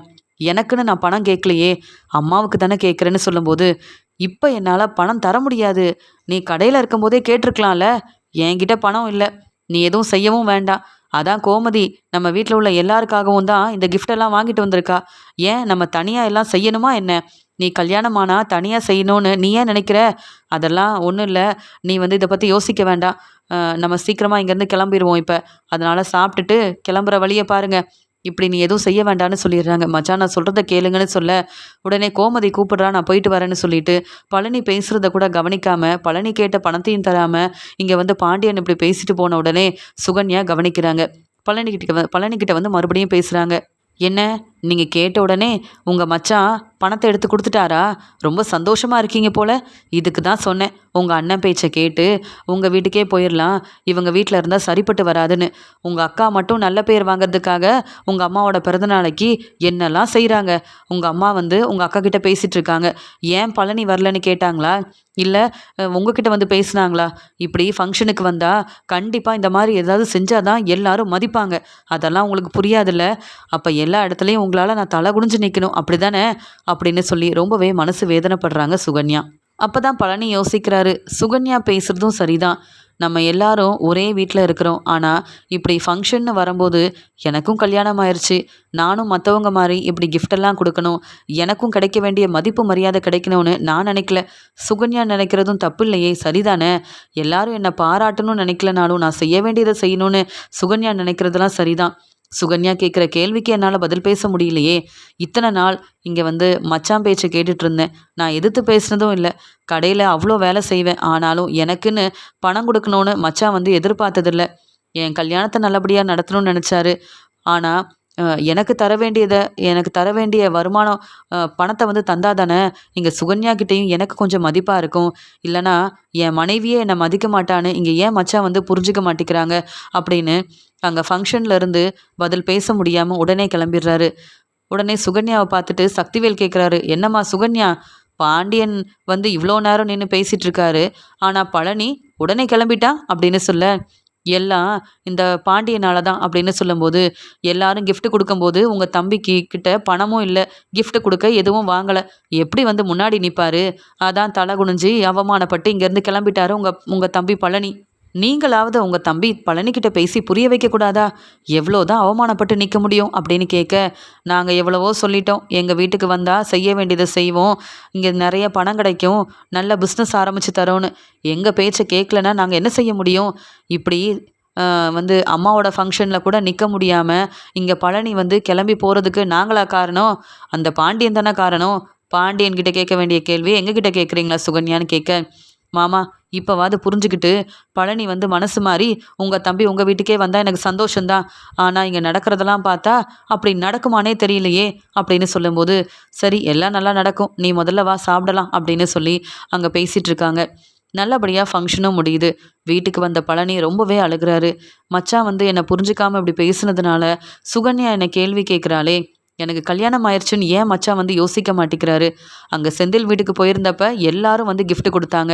எனக்குன்னு நான் பணம் கேட்கலையே, அம்மாவுக்கு தானே கேட்குறேன்னு சொல்லும்போது, இப்போ என்னால் பணம் தர முடியாது. நீ கடையில் இருக்கும்போதே கேட்டிருக்கலாம்ல. என்கிட்ட பணம் இல்லை. நீ எதுவும் செய்யவும் வேண்டாம். அதான் கோமதி நம்ம வீட்டில் உள்ள எல்லாருக்காகவும் தான் இந்த கிஃப்டெல்லாம் வாங்கிட்டு வந்திருக்கா. ஏன் நம்ம தனியாக எல்லாம் செய்யணுமா என்ன? நீ கல்யாணமானா தனியாக செய்யணும்னு நீ ஏன் நினைக்கிற? அதெல்லாம் ஒன்றும் இல்லை. நீ வந்து இதை பற்றி யோசிக்க வேண்டாம். நம்ம சீக்கிரமாக இங்கேருந்து கிளம்பிடுவோம் இப்போ. அதனால் சாப்பிட்டுட்டு கிளம்புற வழியை பாருங்க. இப்படி நீ எதுவும் செய்ய வேண்டான்னு சொல்லிடுறாங்க. மச்சான் நான் சொல்கிறத கேளுங்கன்னு சொல்ல, உடனே கோமதி கூப்பிடுறா, நான் போயிட்டு வரேன்னு சொல்லிட்டு பழனி பேசுகிறத கூட கவனிக்காமல், பழனி கேட்ட பணத்தையும் தராமல் இங்கே வந்து பாண்டியன் இப்படி பேசிட்டு போன உடனே சுகன்யா கவனிக்கிறாங்க. பழனிக்கிட்ட வந்து மறுபடியும் பேசுகிறாங்க. என்ன, நீங்கள் கேட்ட உடனே உங்கள் மச்சான் பணத்தை எடுத்து கொடுத்துட்டாரா? ரொம்ப சந்தோஷமாக இருக்கீங்க போல. இதுக்கு தான் சொன்னேன், உங்கள் அண்ணன் பேச்சை கேட்டு உங்கள் வீட்டுக்கே போயிடலாம். இவங்க வீட்டில் இருந்தால் சரிப்பட்டு வராதுன்னு. உங்கள் அக்கா மட்டும் நல்ல பேர் வாங்குறதுக்காக உங்கள் அம்மாவோட பிறந்தநாளைக்கு என்னெல்லாம் செய்கிறாங்க. உங்கள் அம்மா வந்து உங்கள் அக்கா கிட்ட பேசிகிட்டு இருக்காங்க. ஏன் பழனி வரலன்னு கேட்டாங்களா? இல்லை உங்ககிட்ட வந்து பேசுனாங்களா? இப்படி ஃபங்க்ஷனுக்கு வந்தால் கண்டிப்பாக இந்த மாதிரி ஏதாவது செஞ்சால் தான் எல்லாரும் மதிப்பாங்க. அதெல்லாம் உங்களுக்கு புரியாதுல்ல. அப்போ எல்லா இடத்துலையும் உங்களால் நான் தலை குனிஞ்சு நிற்கணும் அப்படி தானே? அப்படின்னு சொல்லி ரொம்பவே மனசு வேதனைப்படுறாங்க சுகன்யா. அப்போ தான் பழனி யோசிக்கிறாரு, சுகன்யா பேசுகிறதும் சரிதான். நம்ம எல்லாரும் ஒரே வீட்டில் இருக்கிறோம். ஆனால் இப்படி ஃபங்க்ஷன்னு வரும்போது எனக்கும் கல்யாணம் ஆயிடுச்சு. நானும் மற்றவங்க மாதிரி இப்படி கிஃப்டெல்லாம் கொடுக்கணும், எனக்கும் கிடைக்க வேண்டிய மதிப்பு மரியாதை கிடைக்கணும்னு நான் நினைக்கல. சுகன்யா நினைக்கிறதும் தப்பு இல்லையே, சரிதானே? எல்லாரும் என்னை பாராட்டணும்னு நினைக்கலனாலும் நான் செய்ய வேண்டியதை செய்யணும்னு சுகன்யா நினைக்கிறதெல்லாம் சரிதான். சுகன்யா கேட்குற கேள்விக்கு என்னால் பதில் பேச முடியலையே. இத்தனை நாள் இங்கே வந்து மச்சான் பேச்சை கேட்டுட்டு இருந்தேன். நான் எதிர்த்து பேசுனதும் இல்லை. கடையில் அவ்வளோ வேலை செய்வேன். ஆனாலும் எனக்குன்னு பணம் கொடுக்கணும்னு மச்சான் வந்து எதிர்பார்த்ததில்ல. என் கல்யாணத்தை நல்லபடியாக நடத்தணும்னு நினச்சாரு. ஆனால் எனக்கு தர வேண்டிய வருமானம் பணத்தை வந்து தந்தா தானே இங்கே சுகன்யா கிட்டேயும் எனக்கு கொஞ்சம் மதிப்பாக இருக்கும். இல்லைனா என் மனைவியே என்னை மதிக்க மாட்டான்னு இங்கே ஏன் மச்சான் வந்து புரிஞ்சுக்க மாட்டேங்கிறாங்க அப்படின்னு அங்கே ஃபங்க்ஷனில் இருந்து பதில் பேச முடியாமல் உடனே கிளம்பிடுறாரு. உடனே சுகன்யாவை பார்த்துட்டு சக்திவேல் கேட்குறாரு, என்னம்மா சுகன்யா, பாண்டியன் வந்து இவ்வளோ நேரம் நின்று பேசிகிட்டு இருக்காரு, ஆனால் பழனி உடனே கிளம்பிட்டா அப்படின்னு சொல்ல, எல்லாம் இந்த பாண்டியனால தான் அப்படின்னு சொல்லும்போது, எல்லாரும் gift கொடுக்கும்போது உங்கள் தம்பிக்கு கிட்ட பணமும் இல்லை, gift கொடுக்க எதுவும் வாங்கலை, எப்படி வந்து முன்னாடி நிற்பாரு? அதான் தலை குனிஞ்சு அவமானப்பட்டு இங்கேருந்து கிளம்பிட்டாரு உங்கள் தம்பி பழனி. நீங்களாவது உங்கள் தம்பி பழனிக்கிட்ட பேசி புரிய வைக்கக்கூடாதா? எவ்வளோ தான் அவமானப்பட்டு நிற்க முடியும் அப்படின்னு கேட்க, நாங்கள் எவ்வளவோ சொல்லிட்டோம், எங்கள் வீட்டுக்கு வந்தால் செய்ய வேண்டியதை செய்வோம், இங்கே நிறைய பணம் கிடைக்கும், நல்ல பிஸ்னஸ் ஆரம்பித்து தரோன்னு. எங்கள் பேச்சை கேட்கலன்னா நாங்கள் என்ன செய்ய முடியும்? இப்படி வந்து அம்மாவோட ஃபங்க்ஷனில் கூட நிற்க முடியாமல் இங்கே பழனி வந்து கிளம்பி போகிறதுக்கு நாங்களா காரணம்? அந்த பாண்டியன் தானே காரணம். பாண்டியன்கிட்ட கேட்க வேண்டிய கேள்வி எங்ககிட்ட கேட்குறீங்களா சுகன்யான்னு கேட்க, மாமா இப்போவாது புரிஞ்சுக்கிட்டு பழனி வந்து மனசு மாறி உங்கள் தம்பி உங்கள் வீட்டுக்கே வந்தால் எனக்கு சந்தோஷந்தான். ஆனால் இங்கே நடக்கிறதெல்லாம் பார்த்தா அப்படி நடக்குமானே தெரியலையே அப்படின்னு சொல்லும்போது, சரி எல்லாம் நல்லா நடக்கும், நீ முதல்ல வா சாப்பிடலாம் அப்படின்னு சொல்லி அங்கே பேசிகிட்டு இருக்காங்க. நல்லபடியாக ஃபங்க்ஷனும் முடியுது. வீட்டுக்கு வந்த பழனி ரொம்பவே அழுகிறாரு. மச்சான் வந்து என்னை புரிஞ்சுக்காமல் இப்படி பேசுனதுனால சுகன்யா என்னை கேள்வி கேட்குறாளே, எனக்கு கல்யாணம் ஆயிடுச்சுன்னு ஏன் மச்சான் வந்து யோசிக்க மாட்டேங்கிறாரு? அங்கே செந்தில் வீட்டுக்கு போயிருந்தப்ப எல்லாரும் வந்து gift கொடுத்தாங்க.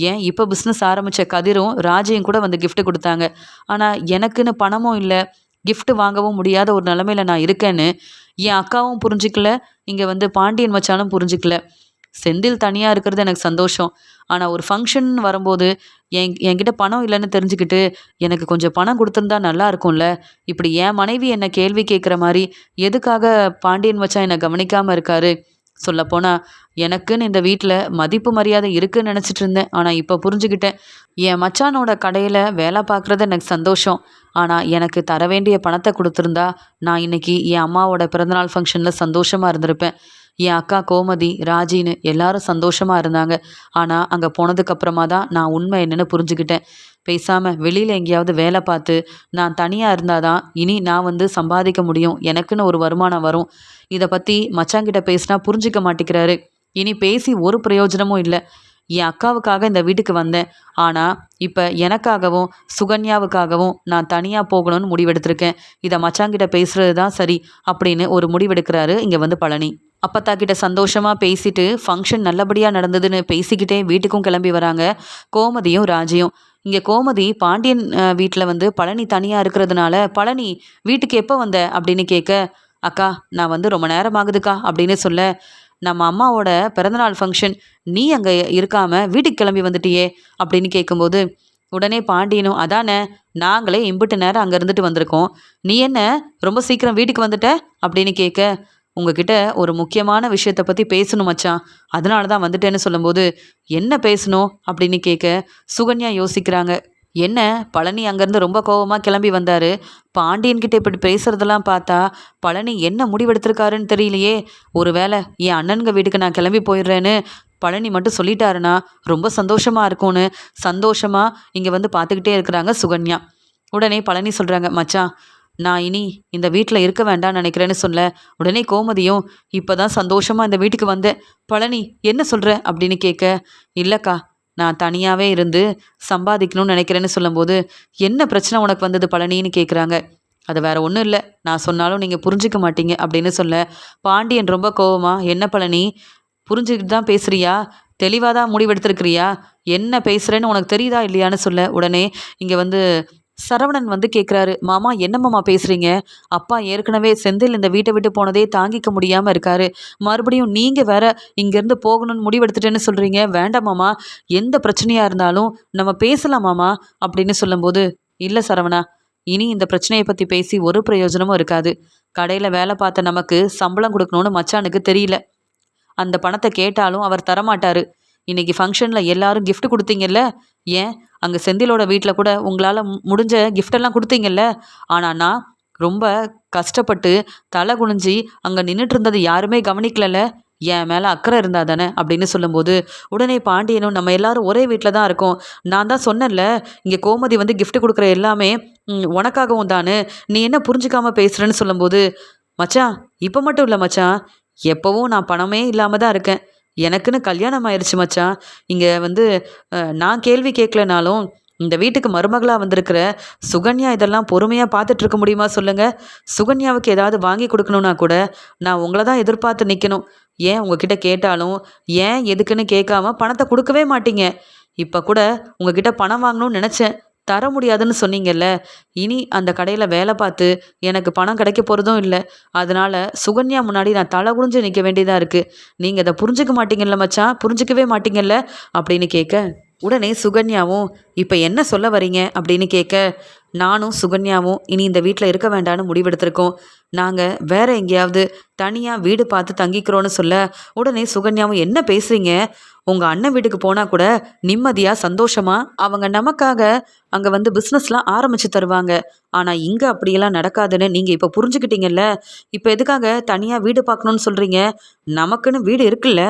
ஏன் இப்போ பிஸ்னஸ் ஆரம்பித்த கதிரும் ராஜையும் கூட வந்து gift கொடுத்தாங்க. ஆனால் எனக்குன்னு பணமும் இல்லை, gift வாங்கவும் முடியாத ஒரு நிலமையில நான் இருக்கேன்னு என் அக்காவும் புரிஞ்சிக்கல, இங்கே வந்து பாண்டியன் மச்சானும் புரிஞ்சிக்கல. செந்தில் தனியாக இருக்கிறது எனக்கு சந்தோஷம். ஆனால் ஒரு ஃபங்க்ஷன் வரும்போது என்கிட்ட பணம் இல்லைன்னு தெரிஞ்சுக்கிட்டு எனக்கு கொஞ்சம் பணம் கொடுத்துருந்தா நல்லா இருக்கும்ல. இப்படி என் மனைவி என்னை கேள்வி கேட்குற மாதிரி எதுக்காக பாண்டியன் மச்சான் என்னை கவனிக்காமல் இருக்காரு? சொல்லப்போனால் எனக்குன்னு இந்த வீட்டில் மதிப்பு மரியாதை இருக்குன்னு நினச்சிட்டு இருந்தேன். ஆனால் இப்போ புரிஞ்சுக்கிட்டேன், என் மச்சானோட கடையில் வேலை பார்க்குறது எனக்கு சந்தோஷம். ஆனால் எனக்கு தர வேண்டிய பணத்தை கொடுத்துருந்தா நான் இன்னைக்கு என் அம்மாவோட பிறந்தநாள் ஃபங்க்ஷனில் சந்தோஷமாக இருந்திருப்பேன். என் அக்கா கோமதி, ராஜின்னு எல்லாரும் சந்தோஷமாக இருந்தாங்க. ஆனால் அங்கே போனதுக்கப்புறமா தான் நான் உண்மை என்னென்னு புரிஞ்சுக்கிட்டேன். பேசாமல் வெளியில் எங்கேயாவது வேலை பார்த்து நான் தனியாக இருந்தால் தான் இனி நான் வந்து சம்பாதிக்க முடியும், எனக்குன்னு ஒரு வருமானம் வரும். இதை பற்றி மச்சாங்கிட்ட பேசினா புரிஞ்சிக்க மாட்டேங்கிறாரு. இனி பேசி ஒரு பிரயோஜனமும் இல்லை. என் அக்காவுக்காக இந்த வீட்டுக்கு வந்தேன். ஆனால் இப்போ எனக்காகவும் சுகன்யாவுக்காகவும் நான் தனியாக போகணும்னு முடிவெடுத்திருக்கேன். இதை மச்சாங்கிட்ட பேசுறது தான் சரி அப்படின்னு ஒரு முடிவெடுக்கிறாரு இங்கே வந்து பழனி. அப்பத்தா கிட்ட சந்தோஷமா பேசிட்டு ஃபங்க்ஷன் நல்லபடியாக நடந்ததுன்னு பேசிக்கிட்டே வீட்டுக்கும் கிளம்பி வராங்க கோமதியும் ராஜியும். இங்கே கோமதி பாண்டியன் வீட்டில் வந்து பழனி தனியாக இருக்கிறதுனால, பழனி வீட்டுக்கு எப்போ வந்த அப்படின்னு கேட்க, அக்கா நான் வந்து ரொம்ப நேரம் ஆகுதுக்கா அப்படின்னு சொல்ல, நம்ம அம்மாவோட பிறந்தநாள் ஃபங்க்ஷன், நீ அங்கே இருக்காம வீட்டுக்கு கிளம்பி வந்துட்டியே அப்படின்னு கேட்கும்போது, உடனே பாண்டியனும் அதானே, நாங்களே இம்புட்டு நேரம் அங்கே இருந்துட்டு வந்திருக்கோம், நீ என்ன ரொம்ப சீக்கிரம் வீட்டுக்கு வந்துட்ட அப்படின்னு கேட்க, உங்ககிட்ட ஒரு முக்கியமான விஷயத்தை பற்றி பேசணும் மச்சான், அதனால தான் வந்துட்டேன்னு சொல்லும்போது, என்ன பேசணும் அப்படின்னு கேட்க சுகன்யா யோசிக்கிறாங்க. என்ன பழனி அங்கேருந்து ரொம்ப கோவமாக கிளம்பி வந்தார், பாண்டியன்கிட்ட இப்படி பேசுகிறதெல்லாம் பார்த்தா பழனி என்ன முடிவெடுத்திருக்காருன்னு தெரியலையே, ஒருவேளை என் அண்ணனுங்க வீட்டுக்கு நான் கிளம்பி போயிடுறேன்னு பழனி மட்டும் சொல்லிட்டாருன்னா ரொம்ப சந்தோஷமாக இருக்கும்னு சந்தோஷமாக இங்கே வந்து பார்த்துக்கிட்டே இருக்கிறாங்க சுகன்யா. உடனே பழனி சொல்கிறாங்க, மச்சான் நான் இனி இந்த வீட்டில் இருக்க வேண்டாம்னு நினைக்கிறேன்னு சொல்ல, உடனே கோமதியும் இப்போ தான் சந்தோஷமாக இந்த வீட்டுக்கு வந்தேன், பழனி என்ன சொல்கிற அப்படின்னு கேட்க, இல்லைக்கா நான் தனியாகவே இருந்து சம்பாதிக்கணும்னு நினைக்கிறேன்னு சொல்லும்போது, என்ன பிரச்சனை உனக்கு வந்தது பழனின்னு கேட்குறாங்க. அது வேற ஒன்றும் இல்லை, நான் சொன்னாலும் நீங்கள் புரிஞ்சிக்க மாட்டீங்க அப்படின்னு சொல்ல, பாண்டியன் ரொம்ப கோவமா, என்ன பழனி புரிஞ்சுக்கிட்டு தான் பேசுறியா, தெளிவாக தான் முடிவெடுத்திருக்கிறியா, என்ன பேசுகிறேன்னு உனக்கு தெரியுதா இல்லையான்னு சொல்ல, உடனே இங்கே வந்து சரவணன் வந்து கேட்குறாரு, மாமா என்ன மாமா பேசுகிறீங்க, அப்பா ஏற்கனவே செந்தில் இந்த வீட்டை விட்டு போனதே தாங்கிக்க முடியாமல் இருக்காரு, மறுபடியும் நீங்கள் வேற இங்கேருந்து போகணும்னு முடிவெடுத்துட்டேன்னு சொல்கிறீங்க, வேண்டாம் மாமா, எந்த பிரச்சனையாக இருந்தாலும் நம்ம பேசலாம் மாமா அப்படின்னு சொல்லும்போது, இல்லை சரவணா, இனி இந்த பிரச்சனையை பற்றி பேசி ஒரு பிரயோஜனமும் இருக்காது, கடையில் வேலை பார்த்த நமக்கு சம்பளம் கொடுக்கணும்னு மச்சானுக்கு தெரியல, அந்த பணத்தை கேட்டாலும் அவர் தரமாட்டாரு, இன்னைக்கு ஃபங்க்ஷனில் எல்லாரும் கிஃப்ட் கொடுத்தீங்கல்ல, ஏன் அங்கே செந்திலோட வீட்டில் கூட உங்களால் முடிஞ்ச கிஃப்டெல்லாம் கொடுத்தீங்கல்ல, ஆனால் நான் ரொம்ப கஷ்டப்பட்டு தலை குனிஞ்சி அங்கே நின்றுட்டு இருந்தது யாருமே கவனிக்கலல்ல, என் மேலே அக்கறை இருந்தா தானே அப்படின்னு சொல்லும்போது, உடனே பாண்டியனும் நம்ம எல்லாரும் ஒரே வீட்டில் தான் இருக்கோம், நான் தான் சொன்னேன்ல இங்கே கோமதி வந்து gift கொடுக்குற எல்லாமே உனக்காகவும் தானே, நீ என்ன புரிஞ்சுக்காம பேசுகிறேன்னு சொல்லும்போது, மச்சான் இப்போ மட்டும் இல்லை மச்சான், எப்போவும் நான் பணமே இல்லாமல் தான் இருக்கேன், எனக்குன்னு கல்யாணம் ஆயிடுச்சு மச்சான், இங்கே வந்து நான் கேள்வி கேட்கலனாலும் இந்த வீட்டுக்கு மருமகளாக வந்திருக்கிற சுகன்யா இதெல்லாம் பொறுமையாக பார்த்துட்டு இருக்க முடியுமா சொல்லுங்க, சுகன்யாவுக்கு ஏதாவது வாங்கி கொடுக்கணுன்னா கூட நான் உங்களை தான் எதிர்பார்த்து நிற்கணும், ஏன் உங்ககிட்ட கேட்டாலும் ஏன் எதுக்குன்னு கேட்காம பணத்தை கொடுக்கவே மாட்டீங்க, இப்போ கூட உங்ககிட்ட பணம் வாங்கணும்னு நினச்சேன், தர முடியாதுன்னு சொன்னீங்கல்ல, இனி அந்த கடையில் வேலை பார்த்து எனக்கு பணம் கிடைக்க போகிறதும் இல்லை, அதனால் சுகன்யா முன்னாடி நான் தலை குனிஞ்சு நிற்க வேண்டியதாக இருக்குது, நீங்கள் அதை புரிஞ்சுக்க மாட்டீங்கல்ல மச்சான், புரிஞ்சிக்கவே மாட்டீங்கல்ல அப்படின்னு கேட்க, உடனே சுகன்யாவும் இப்போ என்ன சொல்ல வரீங்க அப்படின்னு கேட்க, நானும் சுகன்யாவும் இனி இந்த வீட்டில் இருக்க வேண்டான்னு முடிவெடுத்திருக்கோம், நாங்கள் வேற எங்கேயாவது தனியாக வீடு பார்த்து தங்கிக்கிறோன்னு சொல்ல, உடனே சுகன்யாவும் என்ன பேசுகிறீங்க, உங்கள் அண்ணன் வீட்டுக்கு போனால் கூட நிம்மதியாக சந்தோஷமாக அவங்க நமக்காக அங்கே வந்து பிஸ்னஸ்லாம் ஆரம்பித்து தருவாங்க, ஆனால் இங்கே அப்படியெல்லாம் நடக்காதுன்னு நீங்கள் இப்போ புரிஞ்சுக்கிட்டீங்கல்ல, இப்போ எதுக்காக தனியாக வீடு பார்க்கணுன்னு சொல்கிறீங்க, நமக்குன்னு வீடு இருக்குல்ல,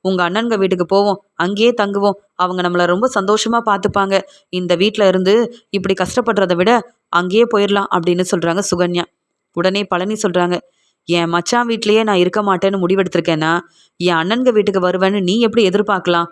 உங்கள் அண்ணனுங்க வீட்டுக்கு போவோம், அங்கேயே தங்குவோம், அவங்க நம்மளை ரொம்ப சந்தோஷமாக பார்த்துப்பாங்க, இந்த வீட்டில் இருந்து இப்படி கஷ்டப்படுறதை விட அங்கேயே போயிடலாம் அப்படின்னு சொல்கிறாங்க சுகன்யா. உடனே பழனி சொல்கிறாங்க, என் மச்சான் வீட்லேயே நான் இருக்க மாட்டேன்னு முடிவெடுத்திருக்கேன்னா என் அண்ணனுங்க வீட்டுக்கு வருவேன்னு நீ எப்படி எதிர்பார்க்கலாம்,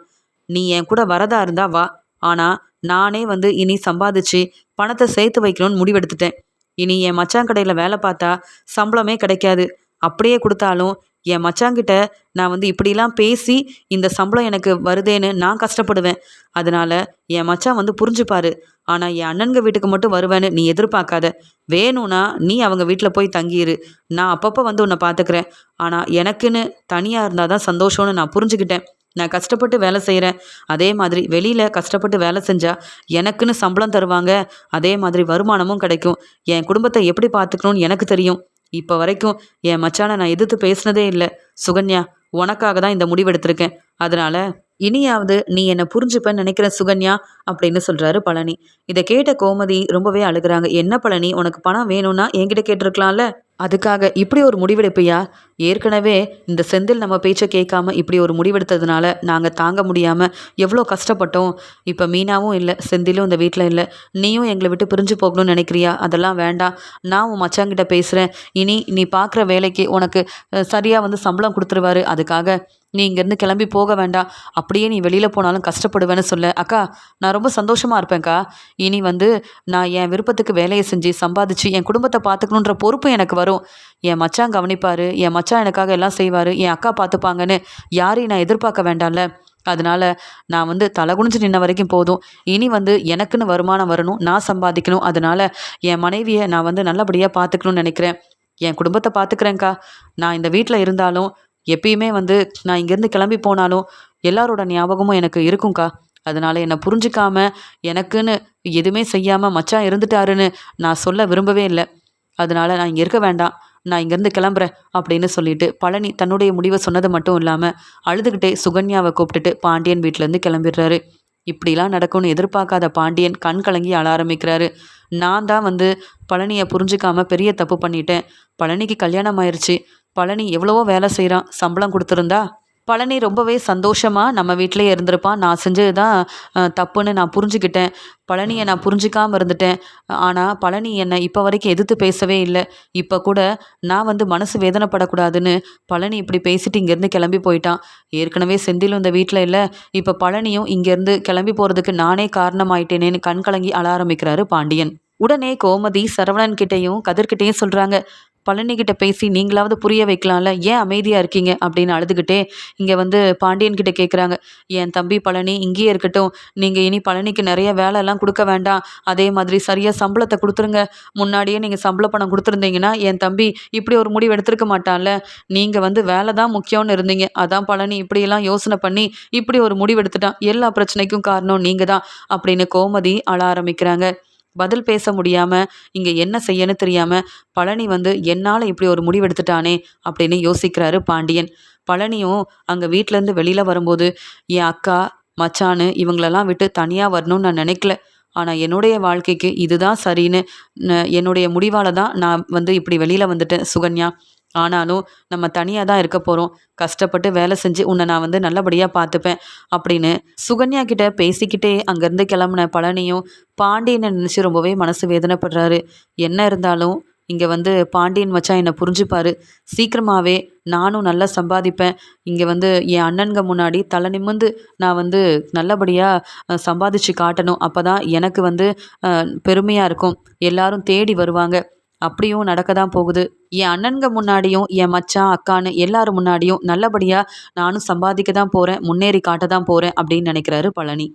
நீ என் கூட வரதா இருந்தா வா, ஆனால் நானே வந்து இனி சம்பாதிச்சு பணத்தை சேர்த்து வைக்கணும்னு முடிவெடுத்துட்டேன், இனி என் மச்சான் கடையில் வேலை பார்த்தா சம்பளமே கிடைக்காது, அப்படியே கொடுத்தாலும் என் மச்சாங்கிட்ட நான் வந்து இப்படிலாம் பேசி இந்த சம்பளம் எனக்கு வருதேன்னு நான் கஷ்டப்படுவேன், அதனால் என் மச்சான் வந்து புரிஞ்சுப்பாரு, ஆனால் என் அண்ணனுங்க வீட்டுக்கு மட்டும் வருவேன்னு நீ எதிர்பார்க்காத, வேணும்னா நீ அவங்க வீட்டில் போய் தங்கியிரு, நான் அப்பப்போ வந்து உன்னை பார்த்துக்கிறேன், ஆனால் எனக்குன்னு தனியாக இருந்தால் தான் சந்தோஷம்னு நான் புரிஞ்சுக்கிட்டேன், நான் கஷ்டப்பட்டு வேலை செய்கிறேன், அதே மாதிரி வெளியில் கஷ்டப்பட்டு வேலை செஞ்சால் எனக்குன்னு சம்பளம் தருவாங்க, அதே மாதிரி வருமானமும் கிடைக்கும், என் குடும்பத்தை எப்படி பார்த்துக்கணும்னு எனக்கு தெரியும், இப்போ வரைக்கும் என் மச்சானை நான் எதிர்த்து பேசினதே இல்லை, சுகன்யா உனக்காக தான் இந்த முடிவெடுத்திருக்கேன், அதனால் இனியாவது நீ என்னை புரிஞ்சுப்பேன்னு நினைக்கிற சுகன்யா அப்படின்னு சொல்கிறாரு பழனி. இதை கேட்ட கோமதி ரொம்பவே அழுகிறாங்க, என்ன பழனி உனக்கு பணம் வேணும்னா என்கிட்ட கேட்டிருக்கலாம்ல, அதுக்காக இப்படி ஒரு முடிவெடுப்பியா? ஏற்கனவே இந்த செந்தில் நம்ம பேச்ச கேட்காம இப்படி ஒரு முடிவெடுத்ததுனால நாங்க தாங்க முடியாம எவ்வளோ கஷ்டப்பட்டோம். இப்ப மீனாவும் இல்ல, செந்திலும் இந்த வீட்ல இல்ல. நீயும் எங்கள விட்டு பிரிஞ்சு போகணும்னு நினைக்கிறியா? அதெல்லாம் வேண்டாம். நான் உன் மச்சான்கிட்ட பேசுறேன். இனி நீ பார்க்குற வேலைக்கு உனக்கு சரியா சம்பளம் குடுத்துருவாரு. அதுக்காக நீ இங்கேருந்து கிளம்பி போக வேண்டாம். அப்படியே நீ வெளியில போனாலும் கஷ்டப்படுவேன்னு சொல்ல. அக்கா, நான் ரொம்ப சந்தோஷமா இருப்பேன்க்கா. இனி நான் என் விருப்பத்துக்கு வேலைய செஞ்சு சம்பாதிச்சு என் குடும்பத்த பார்த்துக்கணுன்ற பொறுப்பு எனக்கு வரும். என் மச்சான் கவனிப்பாரு. என் மச்சான் எனக்காக எல்லாம் செய்வாரு. என் அக்கா பார்த்துப்பாங்கன்னு யாரையும் நான் எதிர்பார்க்க வேண்டாம்ல. அதனால நான் தலை குனிஞ்சு நின்ன வரைக்கும் போதும். இனி எனக்குன்னு வருமானம் வரணும். நான் சம்பாதிக்கணும். அதனால என் மனைவிய நான் நல்லபடியா பார்த்துக்கணும்னு நினைக்கிறேன். என் குடும்பத்த பார்த்துக்கிறேன்க்கா. நான் இந்த வீட்ல இருந்தாலும், எப்பயுமே நான் இங்கேருந்து கிளம்பி போனாலும், எல்லாரோட ஞாபகமும் எனக்கு இருக்கும்க்கா. அதனால என்ன புரிஞ்சுக்காம, எனக்குன்னு எதுவுமே செய்யாம மச்சான் இருந்துட்டாருன்னு நான் சொல்ல விரும்பவே இல்ல. அதனால நான் இங்க இருக்க வேண்டாம். நான் இங்கேருந்து கிளம்புறேன் அப்படின்னு சொல்லிட்டு பழனி தன்னுடைய முடிவை சொன்னது மட்டும் இல்லாம, அழுதுகிட்டே சுகன்யாவை கூப்பிட்டுட்டு பாண்டியன் வீட்லேருந்து கிளம்பிடுறாரு. இப்படிலாம் நடக்கும்னு எதிர்பார்க்காத பாண்டியன் கண் கலங்கி அழ ஆரம்பிக்கிறாரு. நான் தான் பழனிய புரிஞ்சுக்காம பெரிய தப்பு பண்ணிட்டேன். பழனிக்கு கல்யாணம் ஆயிருச்சு. பழனி எவ்வளவோ வேலை செய்றான். சம்பளம் குடுத்திருந்தா, பழனி ரொம்பவே சந்தோஷமா நம்ம வீட்டிலேயே இருந்திருப்பான். நான் செஞ்சது தான் தப்புன்னு நான் புரிஞ்சுக்கிட்டேன். பழனிய நான் புரிஞ்சுக்காம இருந்துட்டேன். ஆனா, பழனி என்னை இப்போ வரைக்கும் எதிர்த்து பேசவே இல்ல. இப்போ கூட நான் மனசு வேதனைப்படக்கூடாதுன்னு பழனி இப்படி பேசிட்டு இங்கேருந்து கிளம்பி போயிட்டான். ஏற்கனவே செந்திலும் இந்த வீட்ல இல்ல. இப்போ பழனியும் இங்கேருந்து கிளம்பி போறதுக்கு நானே காரணமாயிட்டேனேன்னு கண் கலங்கி அழ ஆரம்பிக்கிறாரு பாண்டியன். உடனே கோமதி சரவணன் கிட்டயும் கதிர்கிட்டயும் சொல்றாங்க. பழனிக்கிட்ட பேசி நீங்களாவது புரிய வைக்கலாம்ல, ஏன் அமைதியா இருக்கீங்க? அப்படின்னு அழுதுகிட்டே இங்க பாண்டியன் கிட்ட கேட்குறாங்க. என் தம்பி பழனி இங்கேயே இருக்கட்டும். நீங்க இனி பழனிக்கு நிறைய வேலைலாம் கொடுக்க வேண்டாம். அதே மாதிரி சரியா சம்பளத்தை கொடுத்துருங்க. முன்னாடியே நீங்க சம்பள பணம் கொடுத்துருந்தீங்கன்னா என் தம்பி இப்படி ஒரு முடிவு எடுத்திருக்க மாட்டான்ல. நீங்க வேலை தான் முக்கியம்னு இருந்தீங்க. அதான் பழனி இப்படியெல்லாம் யோசனை பண்ணி இப்படி ஒரு முடிவு எடுத்துட்டான். எல்லா பிரச்சனைக்கும் காரணம் நீங்க தான் அப்படின்னு கோமதி அழ ஆரம்பிக்கிறாங்க. பதில் பேச முடியாம, இங்க என்ன செய்யன்னு தெரியாம, பழனி என்னால இப்படி ஒரு முடிவெடுத்துட்டானே அப்படின்னு யோசிக்கிறாரு பாண்டியன். பழனியும் அங்க வீட்லேருந்து வெளியில வரும்போது, என் அக்கா, மச்சான்னு இவங்களெல்லாம் விட்டு தனியா வரணும்னு நான் நினைக்கல. ஆனா என்னுடைய வாழ்க்கைக்கு இதுதான் சரின்னு என்னுடைய முடிவால தான் நான் இப்படி வெளியில வந்துட்டேன் சுகன்யா. ஆனாலும் நம்ம தனியா தான் இருக்க போறோம். கஷ்டப்பட்டு வேலை செஞ்சு உன்னை நான் நல்லபடியா பார்த்துப்பேன் அப்படின்னு சுகன்யா கிட்ட பேசிக்கிட்டே அங்கேருந்து கிளம்புன பழனியும் பாண்டியனை நினச்சி ரொம்பவே மனசு வேதனைப்படுறாரு. என்ன இருந்தாலும் இங்கே பாண்டியன் மச்சான் என்னை புரிஞ்சுப்பாரு. சீக்கிரமாகவே நானும் நல்லா சம்பாதிப்பேன். இங்கே என் அண்ணன்க முன்னாடி தலை நிமிர்ந்து நான் நல்லபடியாக சம்பாதிச்சு காட்டணும். அப்போ தான் எனக்கு பெருமையாக இருக்கும். எல்லாரும் தேடி வருவாங்க. அப்படியும் நடக்க தான் போகுது. என் அண்ணன்க முன்னாடியும், என் மச்சான், அக்கான்னு எல்லார் முன்னாடியும் நல்லபடியா நானும் சம்பாதிக்க தான் போறேன். முன்னேறி காட்ட தான் போறேன் அப்படின்னு நினைக்கிறாரு பழனி.